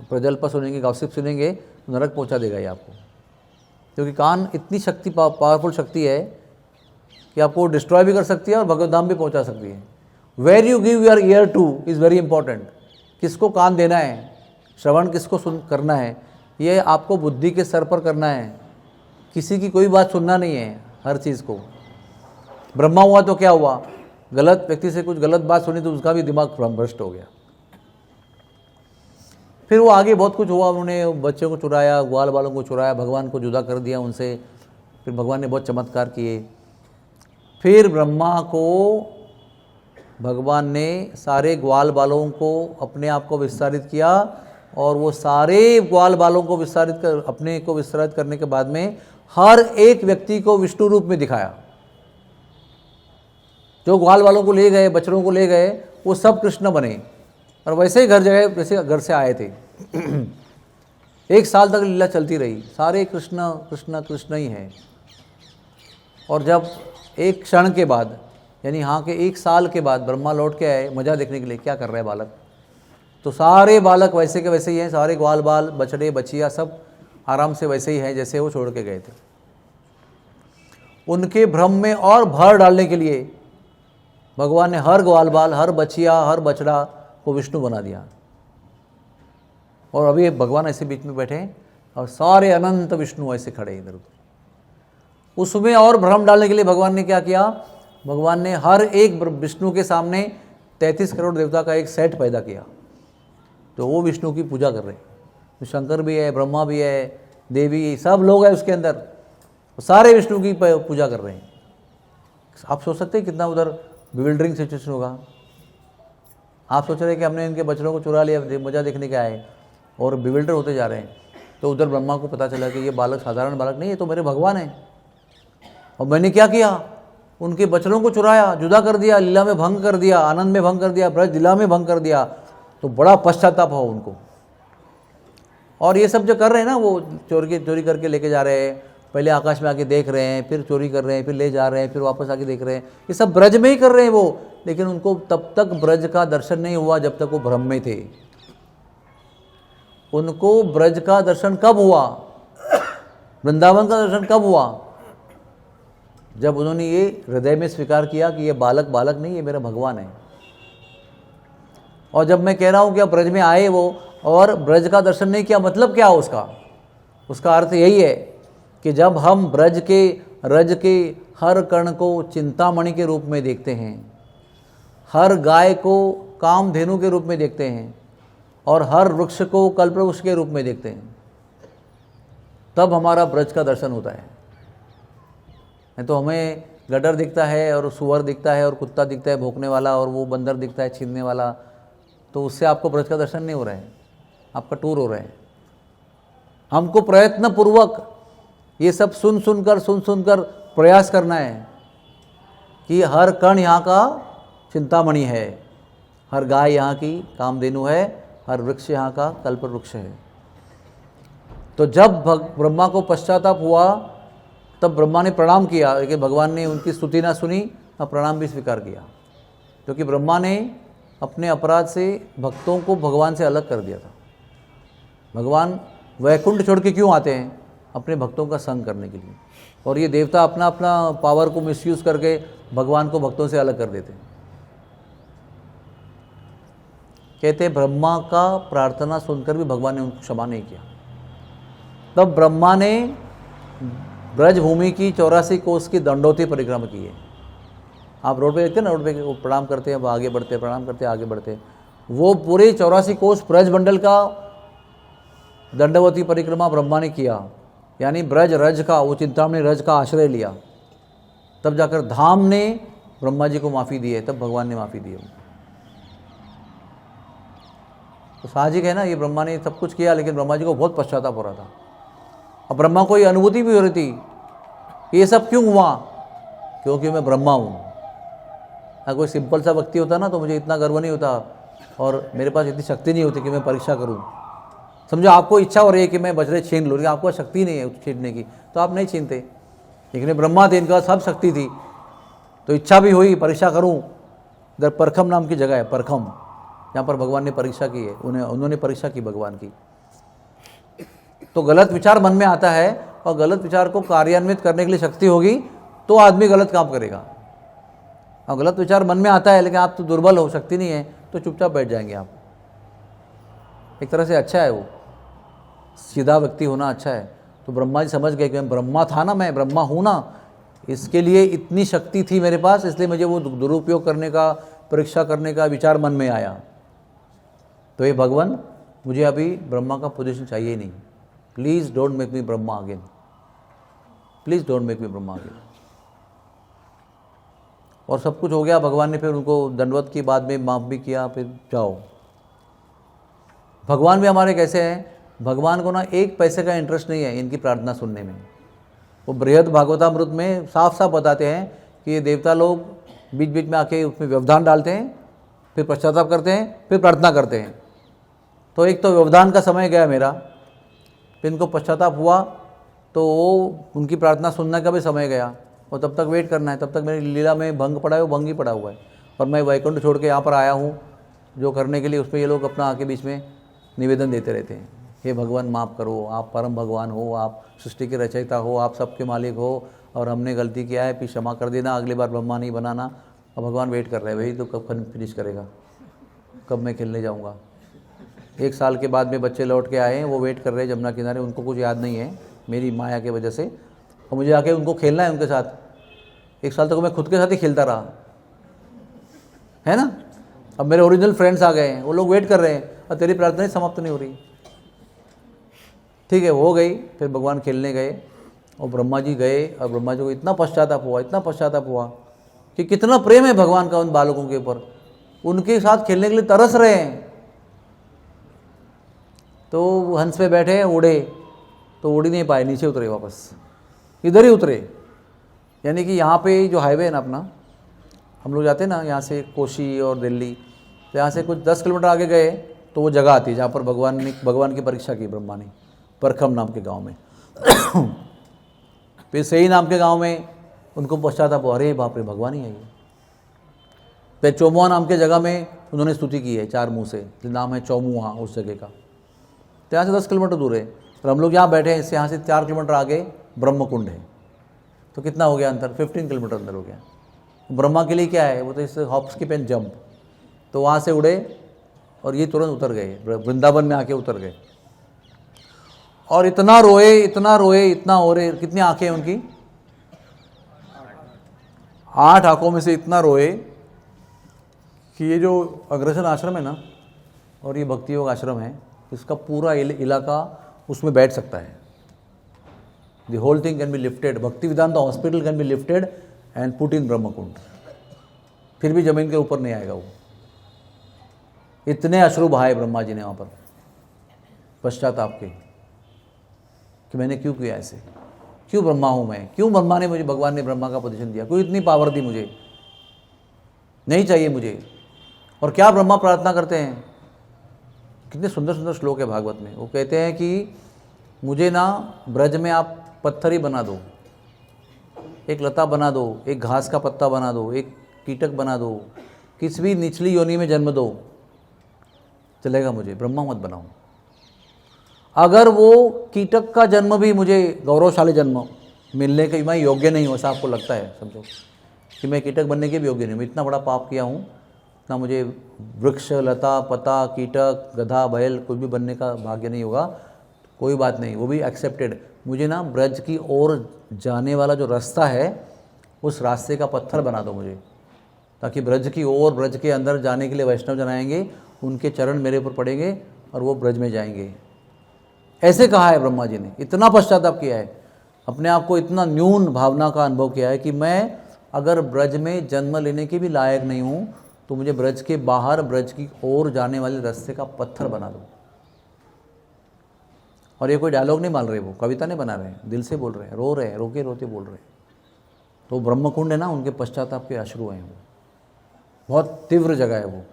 प्रजल्प सुनेंगे, गॉसिप सुनेंगे, तो नरक पहुंचा देगा ये आपको। क्योंकि कान इतनी शक्ति, पावरफुल शक्ति है कि आपको डिस्ट्रॉय भी कर सकती है और भगवत धाम भी पहुंचा सकती है। Where you give your ear to is very important. किसको कान देना है, श्रवण किसको करना है, ये आपको बुद्धि के स्तर पर करना है। किसी की कोई बात सुनना नहीं है, हर चीज़ को। ब्रह्मा हुआ तो क्या हुआ, गलत व्यक्ति से कुछ गलत बात सुनी तो उसका भी दिमाग भ्रष्ट हो गया। फिर वो आगे बहुत कुछ हुआ, उन्होंने बच्चों को चुराया, ग्वाल बालों को चुराया, भगवान को जुदा कर दिया उनसे। फिर भगवान ने बहुत चमत्कार किए। फिर ब्रह्मा को भगवान ने सारे ग्वाल बालों को अपने आप को विस्तारित किया, और वो सारे ग्वाल बालों को विस्तारित कर अपने को विस्तारित करने के बाद में हर एक व्यक्ति को विष्णु रूप में दिखाया। जो ग्वाल वालों को ले गए, बछड़ों को ले गए, वो सब कृष्ण बने और वैसे ही घर जगह जैसे घर से आए थे। 1 साल तक लीला चलती रही, सारे कृष्ण कृष्ण कृष्ण ही हैं। और जब एक क्षण के बाद, यानी यहाँ के 1 साल के बाद ब्रह्मा लौट के आए मज़ा देखने के लिए, क्या कर रहे हैं बालक, तो सारे बालक वैसे के वैसे ही हैं, सारे ग्वाल बाल बछड़े बछिया सब आराम से वैसे ही हैं जैसे वो छोड़ के गए थे। उनके भ्रम में और भर डालने के लिए भगवान ने हर ग्वाल बाल, हर बछिया, हर बछड़ा को विष्णु बना दिया। और अभी भगवान ऐसे बीच में बैठे हैं और सारे अनंत विष्णु ऐसे खड़े इधर उधर। उसमें और भ्रम डालने के लिए भगवान ने क्या किया, भगवान ने हर एक विष्णु के सामने 33 करोड़ देवता का एक सेट पैदा किया, तो वो विष्णु की पूजा कर रहे हैं। तो शंकर भी है, ब्रह्मा भी है, देवी, सब लोग हैं उसके अंदर, सारे विष्णु की पूजा कर रहे हैं। आप सोच सकते हैं कितना उधर बिविल्डरिंग सिचुएशन होगा। आप सोच रहे हैं कि हमने इनके बच्चों को चुरा लिया, मजा देखने के आए और बिविल्डर होते जा रहे हैं। तो उधर ब्रह्मा को पता चला कि ये बालक साधारण बालक नहीं है, तो मेरे भगवान हैं। और मैंने क्या किया, उनके बच्चों को चुराया, जुदा कर दिया, लीला में भंग कर दिया, आनंद में भंग कर दिया, ब्रज लीला में भंग कर दिया। तो बड़ा पश्चाताप हो उनको। और ये सब जो कर रहे हैं ना, वो चोरी करके लेके जा रहे हैं, पहले आकाश में आके देख रहे हैं, फिर चोरी कर रहे हैं, फिर ले जा रहे हैं, फिर वापस आके देख रहे हैं, ये सब ब्रज में ही कर रहे हैं वो। लेकिन उनको तब तक ब्रज का दर्शन नहीं हुआ जब तक वो भ्रम में थे। उनको ब्रज का दर्शन कब हुआ, वृंदावन का दर्शन कब हुआ, जब उन्होंने ये हृदय में स्वीकार किया कि ये बालक बालक नहीं, ये मेरा भगवान है। और जब मैं कह रहा हूं कि अब ब्रज में आए वो और ब्रज का दर्शन नहीं किया, मतलब क्या हो उसका अर्थ यही है कि जब हम ब्रज के रज के हर कण को चिंतामणि के रूप में देखते हैं, हर गाय को कामधेनु के रूप में देखते हैं और हर वृक्ष को कल्पवृक्ष के रूप में देखते हैं, तब हमारा ब्रज का दर्शन होता है। नहीं तो हमें गडर दिखता है और सुअर दिखता है और कुत्ता दिखता है भौंकने वाला और वो बंदर दिखता है छीनने वाला, तो उससे आपको ब्रज का दर्शन नहीं हो रहा है, आपका टूर हो रहा है। हमको प्रयत्न पूर्वक ये सब सुन सुनकर प्रयास करना है कि हर कण यहाँ का चिंतामणि है, हर गाय यहाँ की कामधेनु है, हर वृक्ष यहाँ का कल्पवृक्ष है। तो जब ब्रह्मा को पश्चाताप हुआ तब ब्रह्मा ने प्रणाम किया, लेकिन भगवान ने उनकी स्तुति ना सुनी और प्रणाम भी स्वीकार किया, क्योंकि ब्रह्मा ने अपने अपराध से भक्तों को भगवान से अलग कर दिया था। भगवान वैकुंठ छोड़ के क्यों आते हैं, अपने भक्तों का संग करने के लिए। और ये देवता अपना अपना पावर को मिसयूज करके भगवान को भक्तों से अलग कर देते हैं। कहते ब्रह्मा का प्रार्थना सुनकर भी भगवान ने उनको क्षमा नहीं किया। तब ब्रह्मा ने ब्रजभूमि की 84 कोस की दंडोती परिक्रमा की है। आप रोड पे देखते हैं ना, रोड पे वो प्रणाम करते हैं, वो आगे बढ़ते, प्रणाम करते आगे बढ़ते, वो पूरे 84 कोस ब्रज मंडल का दंडवती परिक्रमा ब्रह्मा ने किया। यानी ब्रज रज का, वो चिंतामणि रज का आश्रय लिया, तब जाकर धाम ने ब्रह्मा जी को माफ़ी दी है, तब भगवान ने माफ़ी दी है। तो साहजिक है ना, ये ब्रह्मा ने सब कुछ किया, लेकिन ब्रह्मा जी को बहुत पश्चाताप हो रहा था। और ब्रह्मा को ये अनुभूति भी हो रही थी कि ये सब क्यों हुआ, क्योंकि मैं ब्रह्मा हूँ। अगर कोई सिंपल सा व्यक्ति होता ना तो मुझे इतना गर्व नहीं होता और मेरे पास इतनी शक्ति नहीं होती कि मैं परीक्षा करूँ। समझो आपको इच्छा हो रही है कि मैं बछड़े छीन लूँ, लेकिन आपको शक्ति नहीं है छीनने की, तो आप नहीं छीनते। लेकिन ब्रह्मा थे, इनका सब शक्ति थी, तो इच्छा भी हुई परीक्षा करूँ। इधर परखम नाम की जगह है, परखम, जहाँ पर भगवान ने परीक्षा की है, उन्होंने परीक्षा की भगवान की। तो गलत विचार मन में आता है और गलत विचार को कार्यान्वित करने के लिए शक्ति होगी तो आदमी गलत काम करेगा। और गलत विचार मन में आता है लेकिन आप तो दुर्बल हो, शक्ति नहीं है, तो चुपचाप बैठ जाएंगे आप। एक तरह से अच्छा है, वो सीधा व्यक्ति होना अच्छा है। तो ब्रह्मा जी समझ गए कि मैं ब्रह्मा था ना, मैं ब्रह्मा हूँ ना, इसके लिए इतनी शक्ति थी मेरे पास, इसलिए मुझे वो दुरुपयोग करने का, परीक्षा करने का विचार मन में आया। तो ये भगवान, मुझे अभी ब्रह्मा का पोजीशन चाहिए नहीं, please don't make me Brahma again, please don't make me Brahma again. और सब कुछ हो गया, भगवान ने फिर उनको दंडवत की, बाद में माफ़ भी किया, फिर जाओ। भगवान भी हमारे कैसे हैं, भगवान को ना एक पैसे का इंटरेस्ट नहीं है इनकी प्रार्थना सुनने में। वो बृहद भागवतामृत में साफ साफ बताते हैं कि ये देवता लोग बीच बीच में आके उसमें व्यवधान डालते हैं, फिर पश्चाताप करते हैं, फिर प्रार्थना करते हैं। तो एक तो व्यवधान का समय गया मेरा, फिर इनको पश्चाताप हुआ तो वो उनकी प्रार्थना सुनने का भी समय गया, और तब तक वेट करना है। तब तक मेरी लीला में भंग पड़ा है, वो भंग ही पड़ा हुआ है, और मैं वैकुंठ छोड़ के यहाँ पर आया हूँ जो करने के लिए। उस पर ये लोग अपना आके बीच में निवेदन देते रहते हैं, हे भगवान माफ़ करो, आप परम भगवान हो, आप सृष्टि के रचयिता हो, आप सबके मालिक हो, और हमने गलती किया है, फिर क्षमा कर देना, अगली बार ब्रह्मा नहीं बनाना। और भगवान वेट कर रहे हैं, वही तो कब फिनिश करेगा, कब मैं खेलने जाऊँगा। 1 साल के बाद में बच्चे लौट के आए हैं, वो वेट कर रहे हैं जमुना किनारे, उनको कुछ याद नहीं है मेरी माया की वजह से, और मुझे आके उनको खेलना है उनके साथ। 1 साल तक मैं खुद के साथ ही खेलता रहा, है ना। अब मेरे ओरिजिनल फ्रेंड्स आ गए हैं, वो लोग वेट कर रहे हैं, और तेरी प्रार्थना ही समाप्त नहीं हो रही। ठीक है, हो गई। फिर भगवान खेलने गए, और ब्रह्मा जी गए, और ब्रह्मा जी को इतना पश्चाताप हुआ, इतना पश्चाताप हुआ कि कितना प्रेम है भगवान का उन बालकों के ऊपर, उनके साथ खेलने के लिए तरस रहे हैं। तो हंस पे बैठे, उड़े, तो उड़ ही नहीं पाए, नीचे उतरे, वापस इधर ही उतरे। यानी कि यहाँ पे जो हाईवे है ना अपना, हम लोग जाते हैं ना यहाँ से कोशी और दिल्ली, तो यहाँ से कुछ 10 किलोमीटर आगे गए तो वो जगह आती है जहाँ पर भगवान की परीक्षा की ब्रह्मा ने, परखम नाम के गांव में। फिर सही नाम के गांव में उनको पश्चाताप, अरे बाप रे, भगवान ही है ये। फिर चौमुहा नाम के जगह में उन्होंने स्तुति की है 4 मुँह से, नाम है चौमुहा उस जगह का। तो यहाँ से 10 किलोमीटर दूर है, और हम लोग यहाँ बैठे हैं, इससे यहाँ से 4 किलोमीटर आगे ब्रह्मकुंड है। तो कितना हो गया अंतर, 15 किलोमीटर अंदर हो गया। ब्रह्मा के लिए क्या है, वो तो इस हॉप स्किप एंड जंप। तो वहाँ से उड़े और ये तुरंत उतर गए, वृंदावन में आके उतर गए। और इतना रोए, इतना रोए, इतना हो रहे, कितनी आंखें हैं उनकी, 8 आंखों में से इतना रोए कि ये जो अग्रसेन आश्रम है ना, और ये भक्ति योग आश्रम है, इसका पूरा इलाका उसमें बैठ सकता है। The whole thing can be lifted, Bhakti Vedanta hospital can be lifted and put in Brahmakund, फिर भी जमीन के ऊपर नहीं आएगा वो। इतने अश्रु बहाए ब्रह्मा जी ने वहाँ पर पश्चाताप के, कि मैंने क्यों किया ऐसे, क्यों ब्रह्मा हूँ मैं, क्यों ब्रह्मा ने मुझे, भगवान ने ब्रह्मा का पोजीशन दिया, कोई इतनी पावर दी मुझे, नहीं चाहिए मुझे। और क्या ब्रह्मा प्रार्थना करते हैं, कितने सुंदर सुंदर श्लोक है भागवत में। वो कहते हैं कि मुझे ना ब्रज में आप पत्थर ही बना दो, एक लता बना दो, एक घास का पत्ता बना दो, एक कीटक बना दो, किसी भी निचली योनि में जन्म दो, चलेगा मुझे, ब्रह्मा मत बनाओ। अगर वो कीटक का जन्म भी मुझे गौरवशाली जन्म मिलने के मैं योग्य नहीं हूँ, ऐसा आपको लगता है, समझो कि मैं कीटक बनने के भी योग्य नहीं हूँ, मैं इतना बड़ा पाप किया हूँ, इतना मुझे वृक्ष, लता, पता, कीटक, गधा, बैल कुछ भी बनने का भाग्य नहीं होगा, कोई बात नहीं, वो भी एक्सेप्टेड। मुझे ना ब्रज की ओर जाने वाला जो रास्ता है, उस रास्ते का पत्थर बना दो मुझे, ताकि ब्रज की ओर, ब्रज के अंदर जाने के लिए वैष्णव जन आएंगे, उनके चरण मेरे ऊपर पड़ेंगे और वो ब्रज में जाएंगे। ऐसे कहा है ब्रह्मा जी ने, इतना पश्चाताप किया है, अपने आप को इतना न्यून भावना का अनुभव किया है कि मैं अगर ब्रज में जन्म लेने के भी लायक नहीं हूँ, तो मुझे ब्रज के बाहर, ब्रज की ओर जाने वाले रास्ते का पत्थर बना दो। और ये कोई डायलॉग नहीं माल रहे, वो कविता नहीं बना रहे हैं, दिल से बोल रहे हैं, रो रहे हैं, रोके रोते बोल रहे हैं। तो ब्रह्मकुंड है ना, उनके पश्चाताप के अश्रु हैं। वो बहुत तीव्र जगह है, वो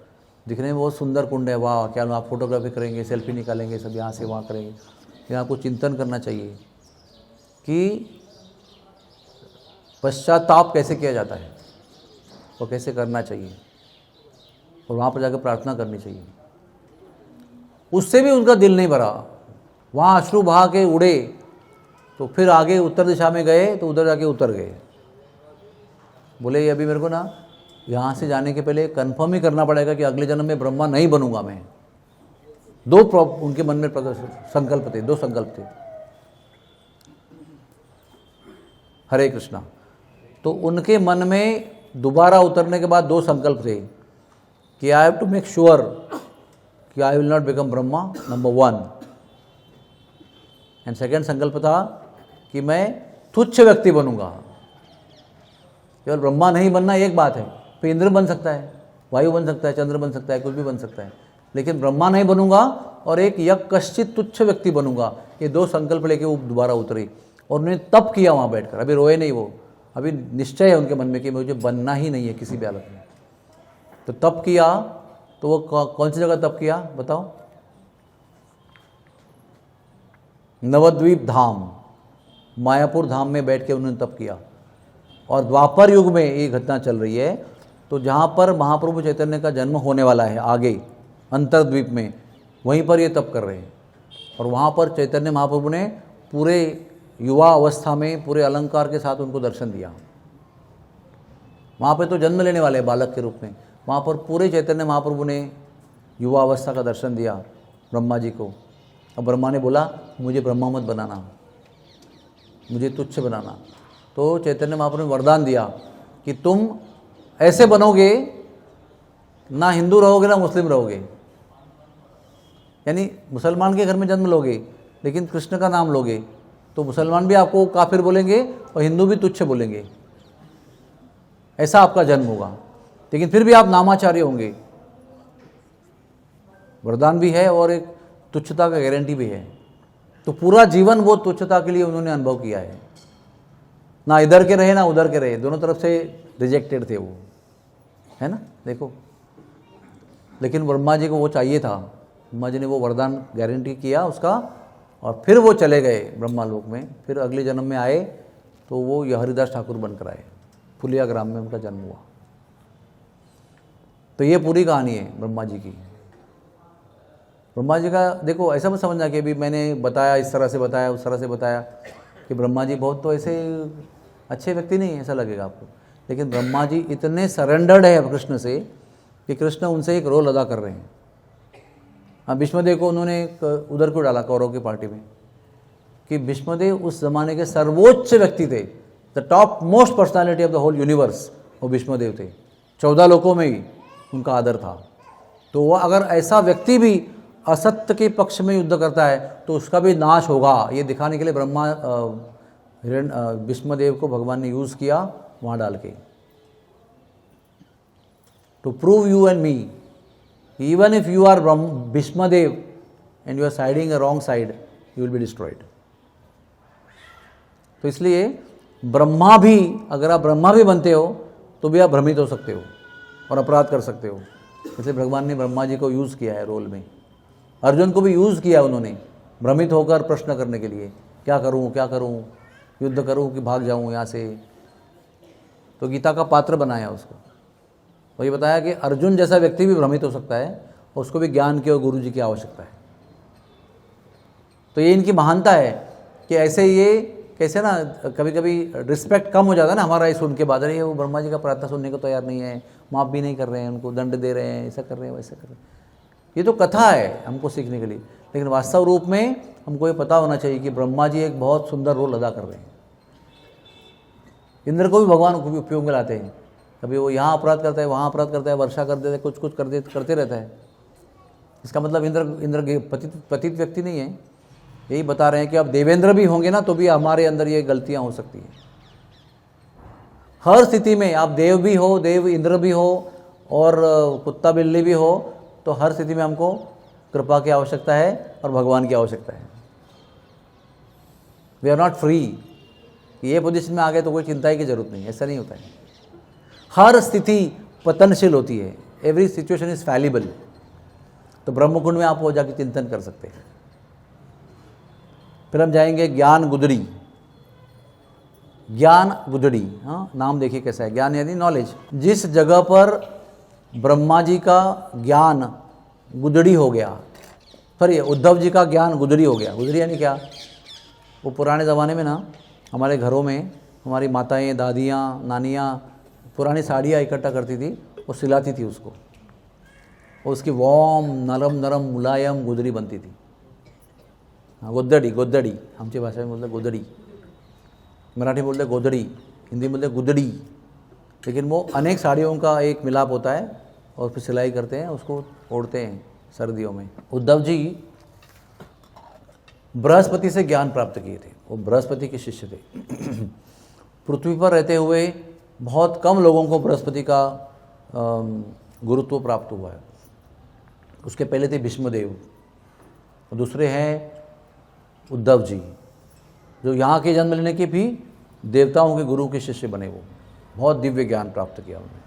दिखने में बहुत सुंदर कुंड है, वाह क्या आप फोटोग्राफी करेंगे, सेल्फी निकालेंगे, सब यहाँ से वहाँ करेंगे। लेकिन आपको चिंतन करना चाहिए कि पश्चाताप कैसे किया जाता है और कैसे करना चाहिए, और वहाँ पर जाकर प्रार्थना करनी चाहिए। उससे भी उनका दिल नहीं भरा, वहाँ अश्रु बहा के उड़े, तो फिर आगे उत्तर दिशा में गए, तो उधर जाके उतर गए। बोले अभी मेरे को ना यहाँ से जाने के पहले कंफर्म ही करना पड़ेगा कि अगले जन्म में ब्रह्मा नहीं बनूंगा मैं। उनके मन में संकल्प थे, 2 संकल्प थे। हरे कृष्णा। तो उनके मन में दोबारा उतरने के बाद 2 संकल्प थे कि I have to make sure कि I will not become Brahma, number 1, and second संकल्प था कि मैं तुच्छ व्यक्ति बनूंगा। केवल ब्रह्मा नहीं बनना एक बात है, फिर इंद्र बन सकता है, वायु बन सकता है, चंद्र बन सकता है, कुछ भी बन सकता है, लेकिन ब्रह्मा नहीं बनूंगा और एक यक्कश्चित तुच्छ व्यक्ति बनूंगा। ये 2 संकल्प लेके वो दोबारा उतरे और उन्होंने तप किया वहाँ बैठकर। अभी रोए नहीं वो, अभी निश्चय है उनके मन में कि मुझे बनना ही नहीं है किसी भी हालत में। तो तप किया, तो वो कौन सी जगह तप किया बताओ? नवद्वीप धाम, मायापुर धाम में बैठ के उन्होंने तप किया। और द्वापर युग में ये घटना चल रही है, तो जहाँ पर महाप्रभु चैतन्य का जन्म होने वाला है आगे अंतरद्वीप में, वहीं पर ये तप कर रहे हैं। और वहाँ पर चैतन्य महाप्रभु ने पूरे युवा अवस्था में पूरे अलंकार के साथ उनको दर्शन दिया। वहाँ पे तो जन्म लेने वाले बालक के रूप में, वहाँ पर पूरे चैतन्य महाप्रभु ने युवा अवस्था का दर्शन दिया ब्रह्मा जी को। और ब्रह्मा ने बोला मुझे ब्रह्मा मत बनाना, मुझे तुच्छ बनाना। तो चैतन्य महाप्रभु ने वरदान दिया कि तुम ऐसे बनोगे, ना हिंदू रहोगे ना मुस्लिम रहोगे, यानी मुसलमान के घर में जन्म लोगे लेकिन कृष्ण का नाम लोगे, तो मुसलमान भी आपको काफिर बोलेंगे और हिंदू भी तुच्छ बोलेंगे। ऐसा आपका जन्म होगा, लेकिन फिर भी आप नामाचार्य होंगे। वरदान भी है और एक तुच्छता का गारंटी भी है। तो पूरा जीवन वो तुच्छता के लिए उन्होंने अनुभव किया है, ना इधर के रहे ना उधर के रहे, दोनों तरफ से रिजेक्टेड थे वो, है ना। देखो, लेकिन ब्रह्मा जी को वो चाहिए था, ब्रह्मा जी ने वो वरदान गारंटी किया उसका, और फिर वो चले गए ब्रह्मा लोक में। फिर अगले जन्म में आए तो वो यह हरिदास ठाकुर बनकर आए, फुलिया ग्राम में उनका जन्म हुआ। तो ये पूरी कहानी है ब्रह्मा जी की। ब्रह्मा जी का देखो, ऐसा मत समझना कि अभी मैंने बताया इस तरह से बताया उस तरह से बताया कि ब्रह्मा जी बहुत तो ऐसे अच्छे व्यक्ति नहीं, ऐसा लगेगा आपको। लेकिन ब्रह्मा जी इतने सरेंडर्ड है कृष्ण से कि कृष्ण उनसे एक रोल अदा कर रहे हैं। हाँ, भीष्मदेव को उन्होंने उधर क्यों डाला कौरव की पार्टी में, कि भीष्मदेव उस जमाने के सर्वोच्च व्यक्ति थे, the top most personality of the whole universe, वो भीष्मदेव थे। 14 लोकों में ही उनका आदर था। तो वह अगर ऐसा व्यक्ति भी असत्य के पक्ष में युद्ध करता है तो उसका भी नाश होगा, ये दिखाने के लिए भीष्मदेव को भगवान ने यूज़ किया वहाँ डाल के, to prove you and me, even if you are Bhishmadev and you are siding a wrong side, you will be destroyed. तो इसलिए ब्रह्मा भी, अगर आप ब्रह्मा भी बनते हो तो भी आप भ्रमित हो सकते हो और अपराध कर सकते हो। इसलिए भगवान ने ब्रह्मा जी को यूज़ किया है रोल में। अर्जुन को भी यूज़ किया उन्होंने भ्रमित होकर प्रश्न करने के लिए, क्या करूं, युद्ध करूं कि भाग जाऊं यहाँ से। तो गीता का पात्र बनाया उसको, और ये बताया कि अर्जुन जैसा व्यक्ति भी भ्रमित हो सकता है, उसको भी ज्ञान की और गुरु जी की आवश्यकता है। तो ये इनकी महानता है कि ऐसे ये कैसे ना कभी कभी रिस्पेक्ट कम हो जाता है ना हमारा, ये सुन के बाद अरे वो ब्रह्मा जी का प्रार्थना सुनने को तैयार नहीं है, माफ़ भी नहीं कर रहे हैं, उनको दंड दे रहे हैं, ऐसा कर रहे हैं वैसा कर रहे हैं। ये तो कथा है हमको सीखने के लिए, लेकिन वास्तव रूप में हमको ये पता होना चाहिए कि ब्रह्मा जी एक बहुत सुंदर रोल अदा कर रहे हैं। इंद्र को भी भगवान उपयोग में लाते हैं, कभी वो यहाँ अपराध करता है, वहाँ अपराध करता है, वर्षा कर देता है, कुछ करते रहता है। इसका मतलब इंद्र पतित व्यक्ति नहीं है। यही बता रहे हैं कि अब देवेंद्र भी होंगे ना तो भी हमारे अंदर ये गलतियाँ हो सकती हैं। हर स्थिति में आप देव भी हो, देव इंद्र भी हो और कुत्ता बिल्ली भी हो, तो हर स्थिति में हमको कृपा की आवश्यकता है और भगवान की आवश्यकता है। We are not free. ये पोजीशन में आ गए तो कोई चिंता ही की जरूरत नहीं, ऐसा नहीं होता है। हर स्थिति पतनशील होती है, एवरी सिचुएशन इज फैलिबल। तो ब्रह्मकुंड में आप हो जाके चिंतन कर सकते हैं। फिर हम जाएंगे ज्ञान गुदड़ी। ज्ञान गुदड़ी, हाँ नाम देखिए कैसा है, ज्ञान यानी नॉलेज। जिस जगह पर ब्रह्मा जी का ज्ञान गुदड़ी हो गया, सॉरी उद्धव जी का ज्ञान गुदड़ी हो गया। गुदड़ी यानी क्या, वो पुराने ज़माने में ना हमारे घरों में हमारी माताएं, दादियाँ, नानियाँ पुरानी साड़ियाँ इकट्ठा करती थी, वो सिलाती थी उसको, और उसकी वार्म नरम मुलायम गुदड़ी बनती थी। हाँ, गोदड़ी आमची भाषा में बोलते गोदड़ी, मराठी बोलते गोदड़ी, हिंदी बोलते गुदड़ी। लेकिन वो अनेक साड़ियों का एक मिलाप होता है और फिर सिलाई करते हैं, उसको ओढ़ते हैं सर्दियों में। उद्धव जी बृहस्पति से ज्ञान प्राप्त किए थे, वो बृहस्पति के शिष्य थे। पृथ्वी पर रहते हुए बहुत कम लोगों को बृहस्पति का गुरुत्व प्राप्त हुआ है। उसके पहले थे भीष्मदेव, दूसरे हैं उद्धव जी, जो यहाँ के जन्म लेने के भी देवताओं के गुरु के शिष्य बने, वो बहुत दिव्य ज्ञान प्राप्त किया उन्होंने।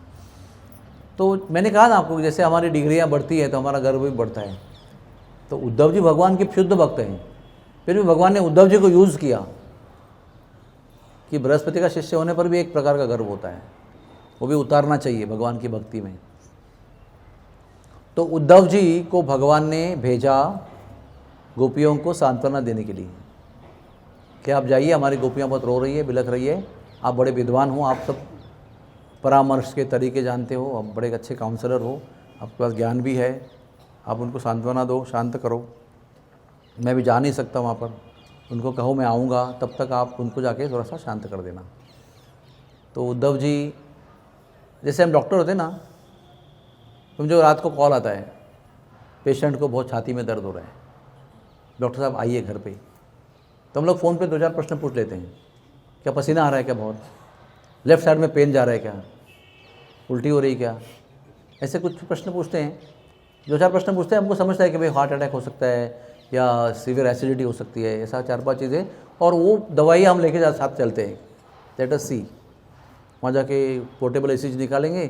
तो मैंने कहा ना आपको, जैसे हमारी डिग्रियां बढ़ती हैं तो हमारा गर्व भी बढ़ता है। तो उद्धव जी भगवान के शुद्ध भक्त हैं, फिर भी भगवान ने उद्धव जी को यूज़ किया कि बृहस्पति का शिष्य होने पर भी एक प्रकार का गर्व होता है, वो भी उतारना चाहिए भगवान की भक्ति में। तो उद्धव जी को भगवान ने भेजा गोपियों को सांत्वना देने के लिए कि आप जाइए, हमारी गोपियाँ बहुत रो रही है, बिलख रही है, आप बड़े विद्वान हो, आप सब परामर्श के तरीके जानते हो, आप बड़े अच्छे काउंसलर हो, आपके पास ज्ञान भी है, आप उनको सांत्वना दो, शांत करो। मैं भी जा नहीं सकता वहाँ पर, उनको कहो मैं आऊँगा, तब तक आप उनको जाके थोड़ा सा शांत कर देना। तो उद्धव जी, जैसे हम डॉक्टर होते ना, समझो रात को कॉल आता है, पेशेंट को बहुत छाती में दर्द हो रहा है, डॉक्टर साहब आइए घर पे। तो हम लोग फ़ोन पे 2-4 प्रश्न पूछ लेते हैं, क्या पसीना आ रहा है क्या, बहुत लेफ़्ट साइड में पेन जा रहा है क्या, उल्टी हो रही क्या, ऐसे कुछ प्रश्न पूछते हैं। 2-4 प्रश्न पूछते हैं, हमको समझता है कि भाई हार्ट अटैक हो सकता है या सीवियर एसिडिटी हो सकती है, ऐसा 4-5 चीज़ें, और वो दवाई हम लेके साथ चलते हैं। लेट अस सी, वहाँ जाके पोर्टेबल ECG निकालेंगे,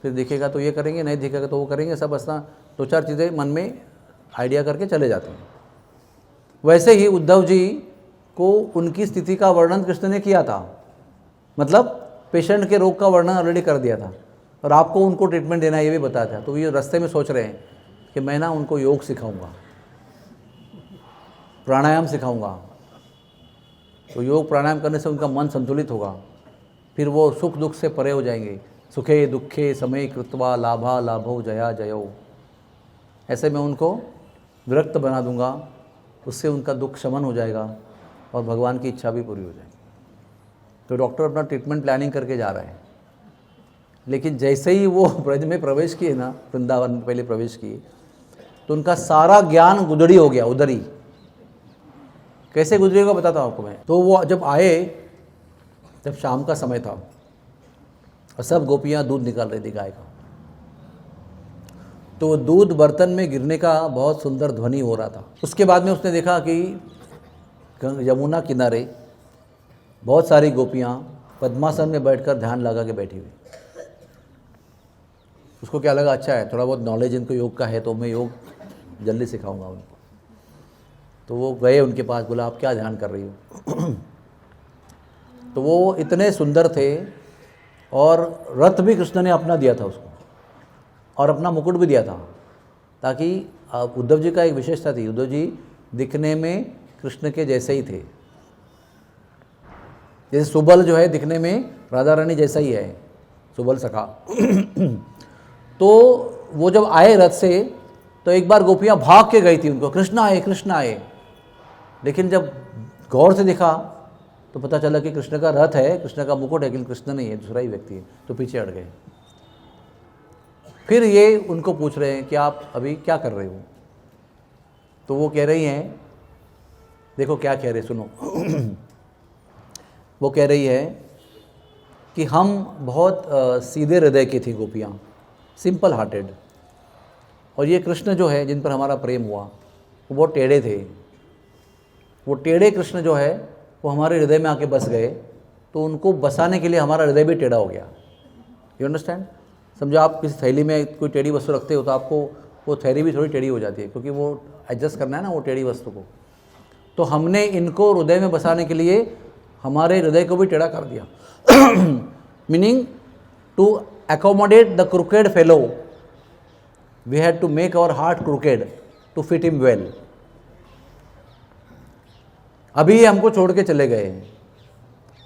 फिर दिखेगा तो ये करेंगे, नहीं दिखेगा तो वो करेंगे, सब ऐसा 2-4 चीज़ें मन में आइडिया करके चले जाते हैं। वैसे ही उद्धव जी को उनकी स्थिति का वर्णन कृष्ण ने किया था, मतलब पेशेंट के रोग का वर्णन ऑलरेडी कर दिया था, और आपको उनको ट्रीटमेंट देना ये भी बताया था। तो ये रास्ते में सोच रहे हैं कि मैं ना उनको योग सिखाऊंगा, प्राणायाम सिखाऊंगा, तो योग प्राणायाम करने से उनका मन संतुलित होगा, फिर वो सुख दुख से परे हो जाएंगे। सुखे दुखे समय कृत्वा लाभा लाभो जया जयो, ऐसे मैं उनको विरक्त बना दूंगा, उससे उनका दुख शमन हो जाएगा और भगवान की इच्छा भी पूरी हो जाएगी। तो डॉक्टर अपना ट्रीटमेंट प्लानिंग करके जा रहे हैं, लेकिन जैसे ही वो ब्रज में प्रवेश किए ना, वृंदावन में पहले प्रवेश किए, तो उनका सारा ज्ञान गुदड़ी हो गया, उधरी। कैसे गुजरी होगा बताता हूँ आपको मैं। तो वो जब आए, जब शाम का समय था और सब गोपियाँ दूध निकाल रही थी गाय का, तो दूध बर्तन में गिरने का बहुत सुंदर ध्वनि हो रहा था। उसके बाद में उसने देखा कि यमुना किनारे बहुत सारी गोपियाँ पद्मासन में बैठकर ध्यान लगा के बैठी हुई। उसको क्या लगा, अच्छा है, थोड़ा बहुत नॉलेज इनको योग का है, तो मैं योग जल्दी सिखाऊंगा उनको। तो वो गए उनके पास, बोला आप क्या ध्यान कर रही हो। तो वो इतने सुंदर थे, और रथ भी कृष्ण ने अपना दिया था उसको, और अपना मुकुट भी दिया था, ताकि उद्धव जी का एक विशेषता थी, उद्धव जी दिखने में कृष्ण के जैसे ही थे। जैसे सुबल जो है दिखने में राधा रानी जैसा ही है, सुबल सखा। तो वो जब आए रथ से, तो एक बार गोपियाँ भाग के गई थी उनको, कृष्ण आए कृष्ण आए। लेकिन जब गौर से देखा तो पता चला कि कृष्ण का रथ है, कृष्ण का मुकुट है, लेकिन कृष्ण नहीं है, दूसरा ही व्यक्ति है। तो पीछे हट गए। फिर ये उनको पूछ रहे हैं कि आप अभी क्या कर रहे हो। तो वो कह रही हैं, देखो क्या कह रहे, सुनो। वो कह रही है कि हम बहुत सीधे हृदय की थी गोपियाँ, सिंपल हार्टेड, और ये कृष्ण जो है जिन पर हमारा प्रेम हुआ वो बहुत टेढ़े थे। वो टेढ़े कृष्ण जो है वो हमारे हृदय में आके बस गए, तो उनको बसाने के लिए हमारा हृदय भी टेढ़ा हो गया। You understand? समझो आप किसी थैली में कोई टेढ़ी वस्तु रखते हो तो आपको वो थैली भी थोड़ी टेढ़ी हो जाती है, क्योंकि वो एडजस्ट करना है ना वो टेढ़ी वस्तु को। तो हमने इनको हृदय में बसाने के लिए हमारे हृदय को भी टेढ़ा कर दिया। Meaning to accommodate the crooked fellow, we had to make our heart crooked to fit him well. अभी हमको छोड़ के चले गए,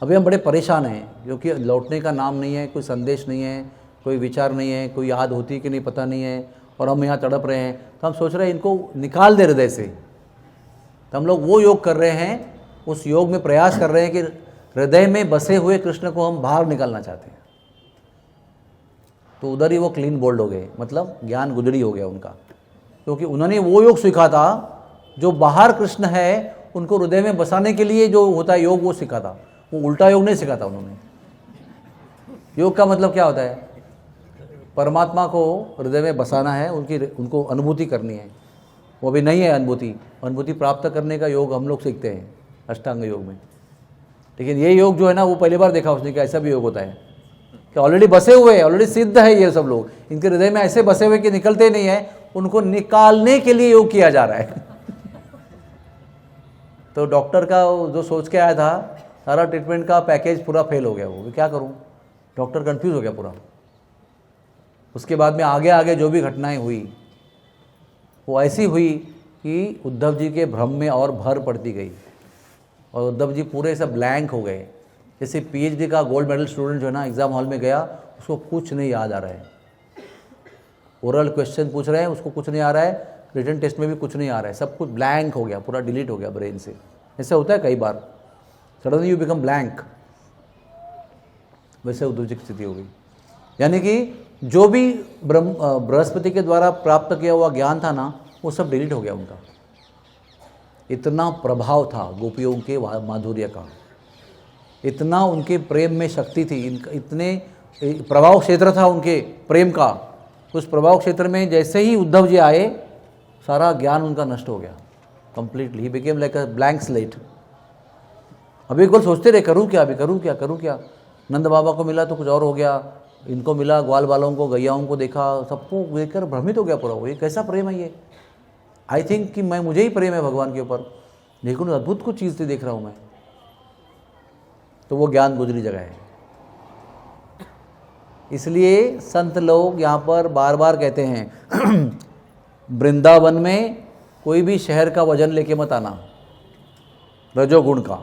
अभी हम बड़े परेशान हैं, क्योंकि लौटने का नाम नहीं है, कोई संदेश नहीं है, कोई विचार नहीं है, कोई याद होती कि नहीं पता नहीं है, और हम यहाँ तड़प रहे हैं। तो हम सोच रहे हैं इनको निकाल दे हृदय से। तो हम लोग वो योग कर रहे हैं, उस योग में प्रयास कर रहे हैं कि हृदय में बसे हुए कृष्ण को हम बाहर निकालना चाहते हैं। तो उधर ही वो क्लीन बोल्ड हो गए, मतलब ज्ञान गुदड़ी हो गया उनका, क्योंकि उन्होंने वो योग सीखा था जो बाहर कृष्ण है उनको हृदय में बसाने के लिए जो होता है योग, वो सीखा था। वो उल्टा योग नहीं सीखा था उन्होंने। योग का मतलब क्या होता है? परमात्मा को हृदय में बसाना है, उनको अनुभूति करनी है। वो अभी नहीं है अनुभूति। अनुभूति प्राप्त करने का योग हम लोग सीखते हैं अष्टांग योग में। लेकिन ये योग जो है ना वो पहली बार देखा उसने कि ऐसा भी योग होता है कि ऑलरेडी बसे हुए हैं, ऑलरेडी सिद्ध है ये सब लोग, इनके हृदय में ऐसे बसे हुए कि निकलते नहीं है, उनको निकालने के लिए योग किया जा रहा है। तो डॉक्टर का जो सोच के आया था सारा ट्रीटमेंट का पैकेज पूरा फेल हो गया, वो क्या करूं, डॉक्टर कंफ्यूज हो गया पूरा। उसके बाद में आगे आगे जो भी घटनाएं हुई वो ऐसी हुई कि उद्धव जी के भ्रम में और भर पड़ती गई और उद्धव जी पूरे सब ब्लैंक हो गए। जैसे पीएचडी का गोल्ड मेडल स्टूडेंट जो है ना एग्ज़ाम हॉल में गया, उसको कुछ नहीं याद आ रहा है, ओरल क्वेश्चन पूछ रहे हैं उसको कुछ नहीं आ रहा है, रिटन टेस्ट में भी कुछ नहीं आ रहा है, सब कुछ ब्लैंक हो गया, पूरा डिलीट हो गया ब्रेन से। ऐसा होता है कई बार, सडनली यू बिकम ब्लैंक। वैसे उद्धव जी की स्थिति हो गई, यानी कि जो भी बृहस्पति के द्वारा प्राप्त किया हुआ ज्ञान था ना वो सब डिलीट हो गया उनका। इतना प्रभाव था गोपियों के माधुर्य का, इतना उनके प्रेम में शक्ति थी, इतने प्रभाव क्षेत्र था उनके प्रेम का। उस प्रभाव क्षेत्र में जैसे ही उद्धव जी आए सारा ज्ञान उनका नष्ट हो गया completely. He became like a blank slate. अभी एक बार सोचते रहे करूँ क्या, अभी करूँ क्या करूँ क्या। नंद बाबा को मिला तो कुछ और हो गया, इनको मिला ग्वाल बालों को, गैयाओं को देखा, सबको देखकर भ्रमित हो गया पूरा। वो ये कैसा प्रेम है ये, आई थिंक कि मुझे ही प्रेम है भगवान के ऊपर, लेकिन अद्भुत कुछ चीज़ देख रहा हूँ मैं। तो वो ज्ञान गुजरी जगह है। इसलिए संत लोग यहाँ पर बार बार कहते हैं वृंदावन में कोई भी शहर का वजन लेके मत आना। रजोगुण का,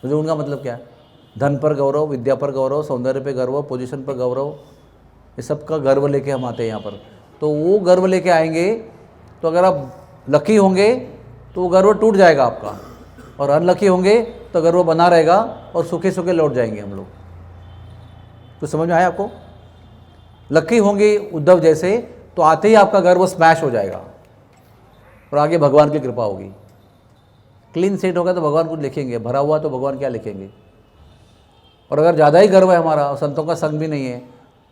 रजोगुण का मतलब क्या है, धन पर गौरव, विद्या पर गौरव, सौंदर्य पर गौरव, पोजीशन पर गौरव, ये सब का गर्व लेके हम आते हैं यहाँ पर। तो वो गर्व लेके आएंगे तो अगर आप लकी होंगे तो वो गर्व टूट जाएगा आपका, और अनलकी होंगे तो गर्व बना रहेगा और सूखे सूखे लौट जाएंगे हम लोग। तो समझ में आया आपको? लकी होंगे उद्धव जैसे तो आते ही आपका गर्व स्मैश हो जाएगा और आगे भगवान की कृपा होगी। क्लीन सेट होगा तो भगवान कुछ लिखेंगे, भरा हुआ तो भगवान क्या लिखेंगे। और अगर ज़्यादा ही गर्व है हमारा और संतों का संग भी नहीं है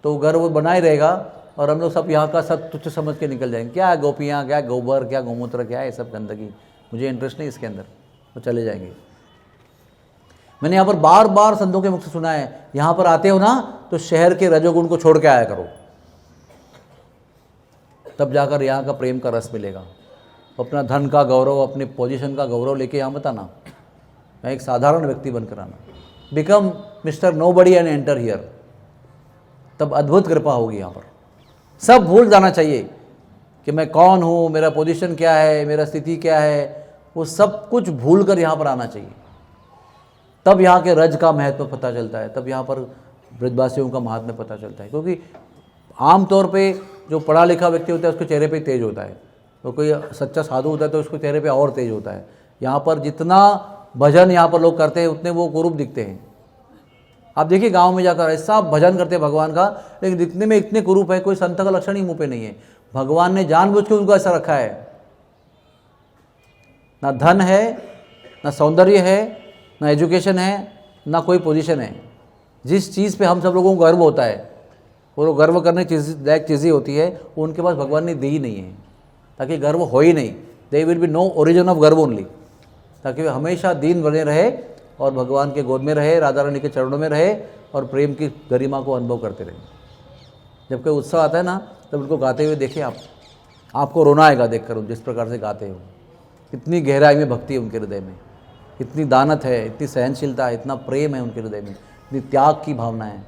तो गर्व बना ही रहेगा और हम लोग सब यहाँ का सब तुच्छ समझ के निकल जाएंगे। क्या है गोपियाँ, क्या गोबर, क्या गौमूत्र, क्या है ये सब गंदगी, मुझे इंटरेस्ट नहीं इसके अंदर, तो चले जाएंगे। मैंने यहाँ पर बार बार संतों के मुख से सुना है, यहाँ पर आते हो ना तो शहर के रजोगुण को छोड़ के आया करो, तब जाकर यहाँ का प्रेम का रस मिलेगा। अपना धन का गौरव, अपने पोजीशन का गौरव लेके यहाँ मत आना, मैं एक साधारण व्यक्ति बनकर आना। Become mister nobody and enter here, तब अद्भुत कृपा होगी यहाँ पर। सब भूल जाना चाहिए कि मैं कौन हूँ, मेरा पोजीशन क्या है, मेरा स्थिति क्या है, वो सब कुछ भूल कर यहाँ पर आना चाहिए। तब यहाँ के रज का महत्व पता चलता है, तब यहाँ पर ब्रजवासियों का महात्म्य पता चलता है। क्योंकि आमतौर पे जो पढ़ा लिखा व्यक्ति होता है उसके चेहरे पे तेज होता है, तो कोई सच्चा साधु होता है तो उसके चेहरे पे और तेज होता है। यहाँ पर जितना भजन यहाँ पर लोग करते हैं उतने वो कुरूप दिखते हैं। आप देखिए गांव में जाकर ऐसा भजन करते हैं भगवान का, लेकिन दिखने में इतने कुरूप है, कोई संत का लक्षण ही मुँह पे नहीं है। भगवान ने जानबूझ के उनको ऐसा रखा है। ना धन है, ना सौंदर्य है, ना एजुकेशन है, ना कोई पोजीशन है। जिस चीज़ पे हम सब लोगों को गर्व होता है, वो गर्व करने लायक चीज़ें होती है, वो उनके पास भगवान ने दी ही नहीं है, ताकि गर्व हो ही नहीं। They will be no origin of गर्व ओनली, ताकि वे हमेशा दीन बने रहे और भगवान के गोद में रहे, राधा रानी के चरणों में रहे और प्रेम की गरिमा को अनुभव करते रहे। जब कोई उत्सव आता है ना तब उनको गाते हुए देखें आप, आपको रोना आएगा देखकर जिस प्रकार से गाते हो। इतनी गहराई में भक्ति है उनके हृदय में, इतनी दानत है, इतनी सहनशीलता है, इतना प्रेम है उनके हृदय में, इतनी त्याग की भावना है।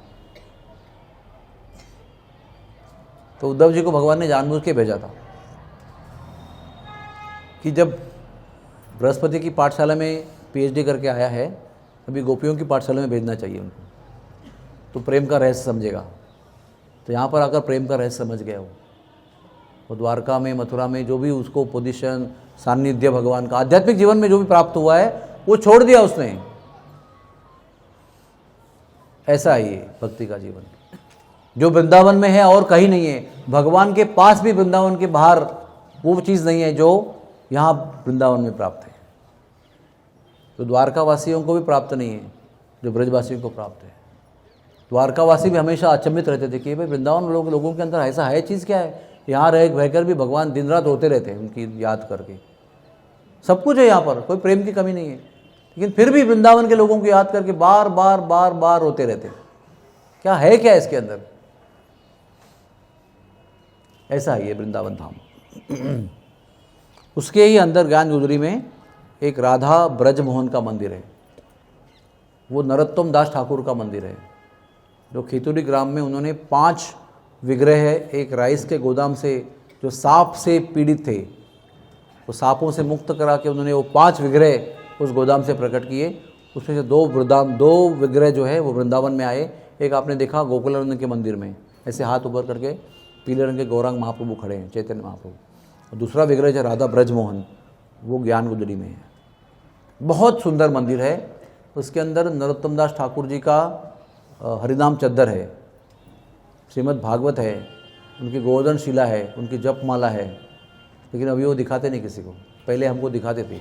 तो उद्धव जी को भगवान ने जानबूझ के भेजा था कि जब बृहस्पति की पाठशाला में पीएचडी करके आया है, अभी गोपियों की पाठशाला में भेजना चाहिए उनको, तो प्रेम का रहस्य समझेगा। तो यहाँ पर आकर प्रेम का रहस्य समझ गया वो द्वारका में, मथुरा में जो भी उसको पोजीशन, सान्निध्य भगवान का आध्यात्मिक जीवन में जो भी प्राप्त हुआ है वो छोड़ दिया उसने। ऐसा है ये भक्ति का जीवन, जो वृंदावन में है और कहीं नहीं है। भगवान के पास भी वृंदावन के बाहर वो चीज़ नहीं है जो यहाँ वृंदावन में प्राप्त है। तो द्वारका वासियों को भी प्राप्त नहीं है जो ब्रजवासियों को प्राप्त है। द्वारकावासी भी हमेशा अचंभित रहते थे कि भाई वृंदावन लोगों के अंदर ऐसा है चीज़ क्या है। यहाँ रहकर भी भगवान दिन रात रोते रहते हैं उनकी याद करके। सब कुछ है यहाँ पर, कोई प्रेम की कमी नहीं है। लेकिन फिर भी वृंदावन के लोगों को याद करके बार बार बार बार रोते रहते। क्या है, क्या इसके अंदर? ऐसा है ये वृंदावन धाम। उसके ही अंदर ज्ञान गुजरी में एक राधा ब्रज मोहन का मंदिर है। वो नरोत्तम दास ठाकुर का मंदिर है, जो खेतुरी ग्राम में उन्होंने 5 विग्रह है। एक राइस के गोदाम से जो सांप से पीड़ित थे, वो सांपों से मुक्त करा के उन्होंने वो 5 विग्रह उस गोदाम से प्रकट किए। उसमें से 2 विग्रह जो है वो वृंदावन में आए। एक आपने देखा गोकुलानंद के मंदिर में, ऐसे हाथ ऊपर करके पीले रंग के गौरांग महाप्रभु खड़े हैं, चैतन्य महाप्रभु। और दूसरा विग्रह जो राधा ब्रजमोहन, वो ज्ञान गुदड़ी में है। बहुत सुंदर मंदिर है। उसके अंदर नरोत्तम दास ठाकुर जी का हरिनाम चद्दर है, श्रीमद् भागवत है, उनकी गोवर्धन शिला है, उनकी जप माला है। लेकिन अभी वो दिखाते नहीं किसी को, पहले हमको दिखाते थे,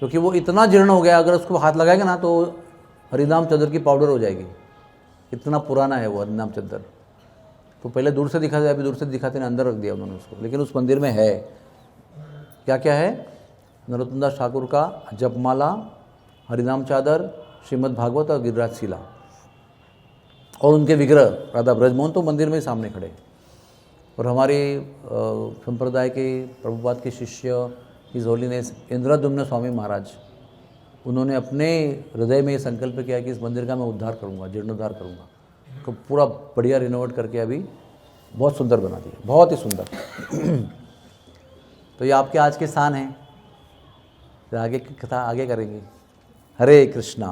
क्योंकि वो इतना जीर्ण हो गया, अगर उसको हाथ लगाएगा ना तो हरिनाम चद्दर की पाउडर हो जाएगी। इतना पुराना है वो हरिनाम चद्दर। तो पहले दूर से दिखाते, अभी दूर से दिखाते नहीं, अंदर रख दिया उन्होंने उसको। लेकिन उस मंदिर में है क्या क्या है? नरोत्तम दास ठाकुर का जपमाला, हरिनाम चादर, श्रीमद् भागवत और गिरिराज शिला, और उनके विग्रह राधा ब्रजमोहन तो मंदिर में ही सामने खड़े। और हमारे संप्रदाय के प्रभुपाद के शिष्य हिज होलीनेस इंद्रद्युम्न स्वामी महाराज, उन्होंने अपने हृदय में ये संकल्प किया कि इस मंदिर का मैं उद्धार करूँगा, जीर्णोद्धार करूँगा। तो पूरा बढ़िया रिनोवेट करके अभी बहुत सुंदर बना दिया, बहुत ही सुंदर। तो ये आपके आज के स्थान हैं। फिर आगे की कथा आगे करेंगे। हरे कृष्णा।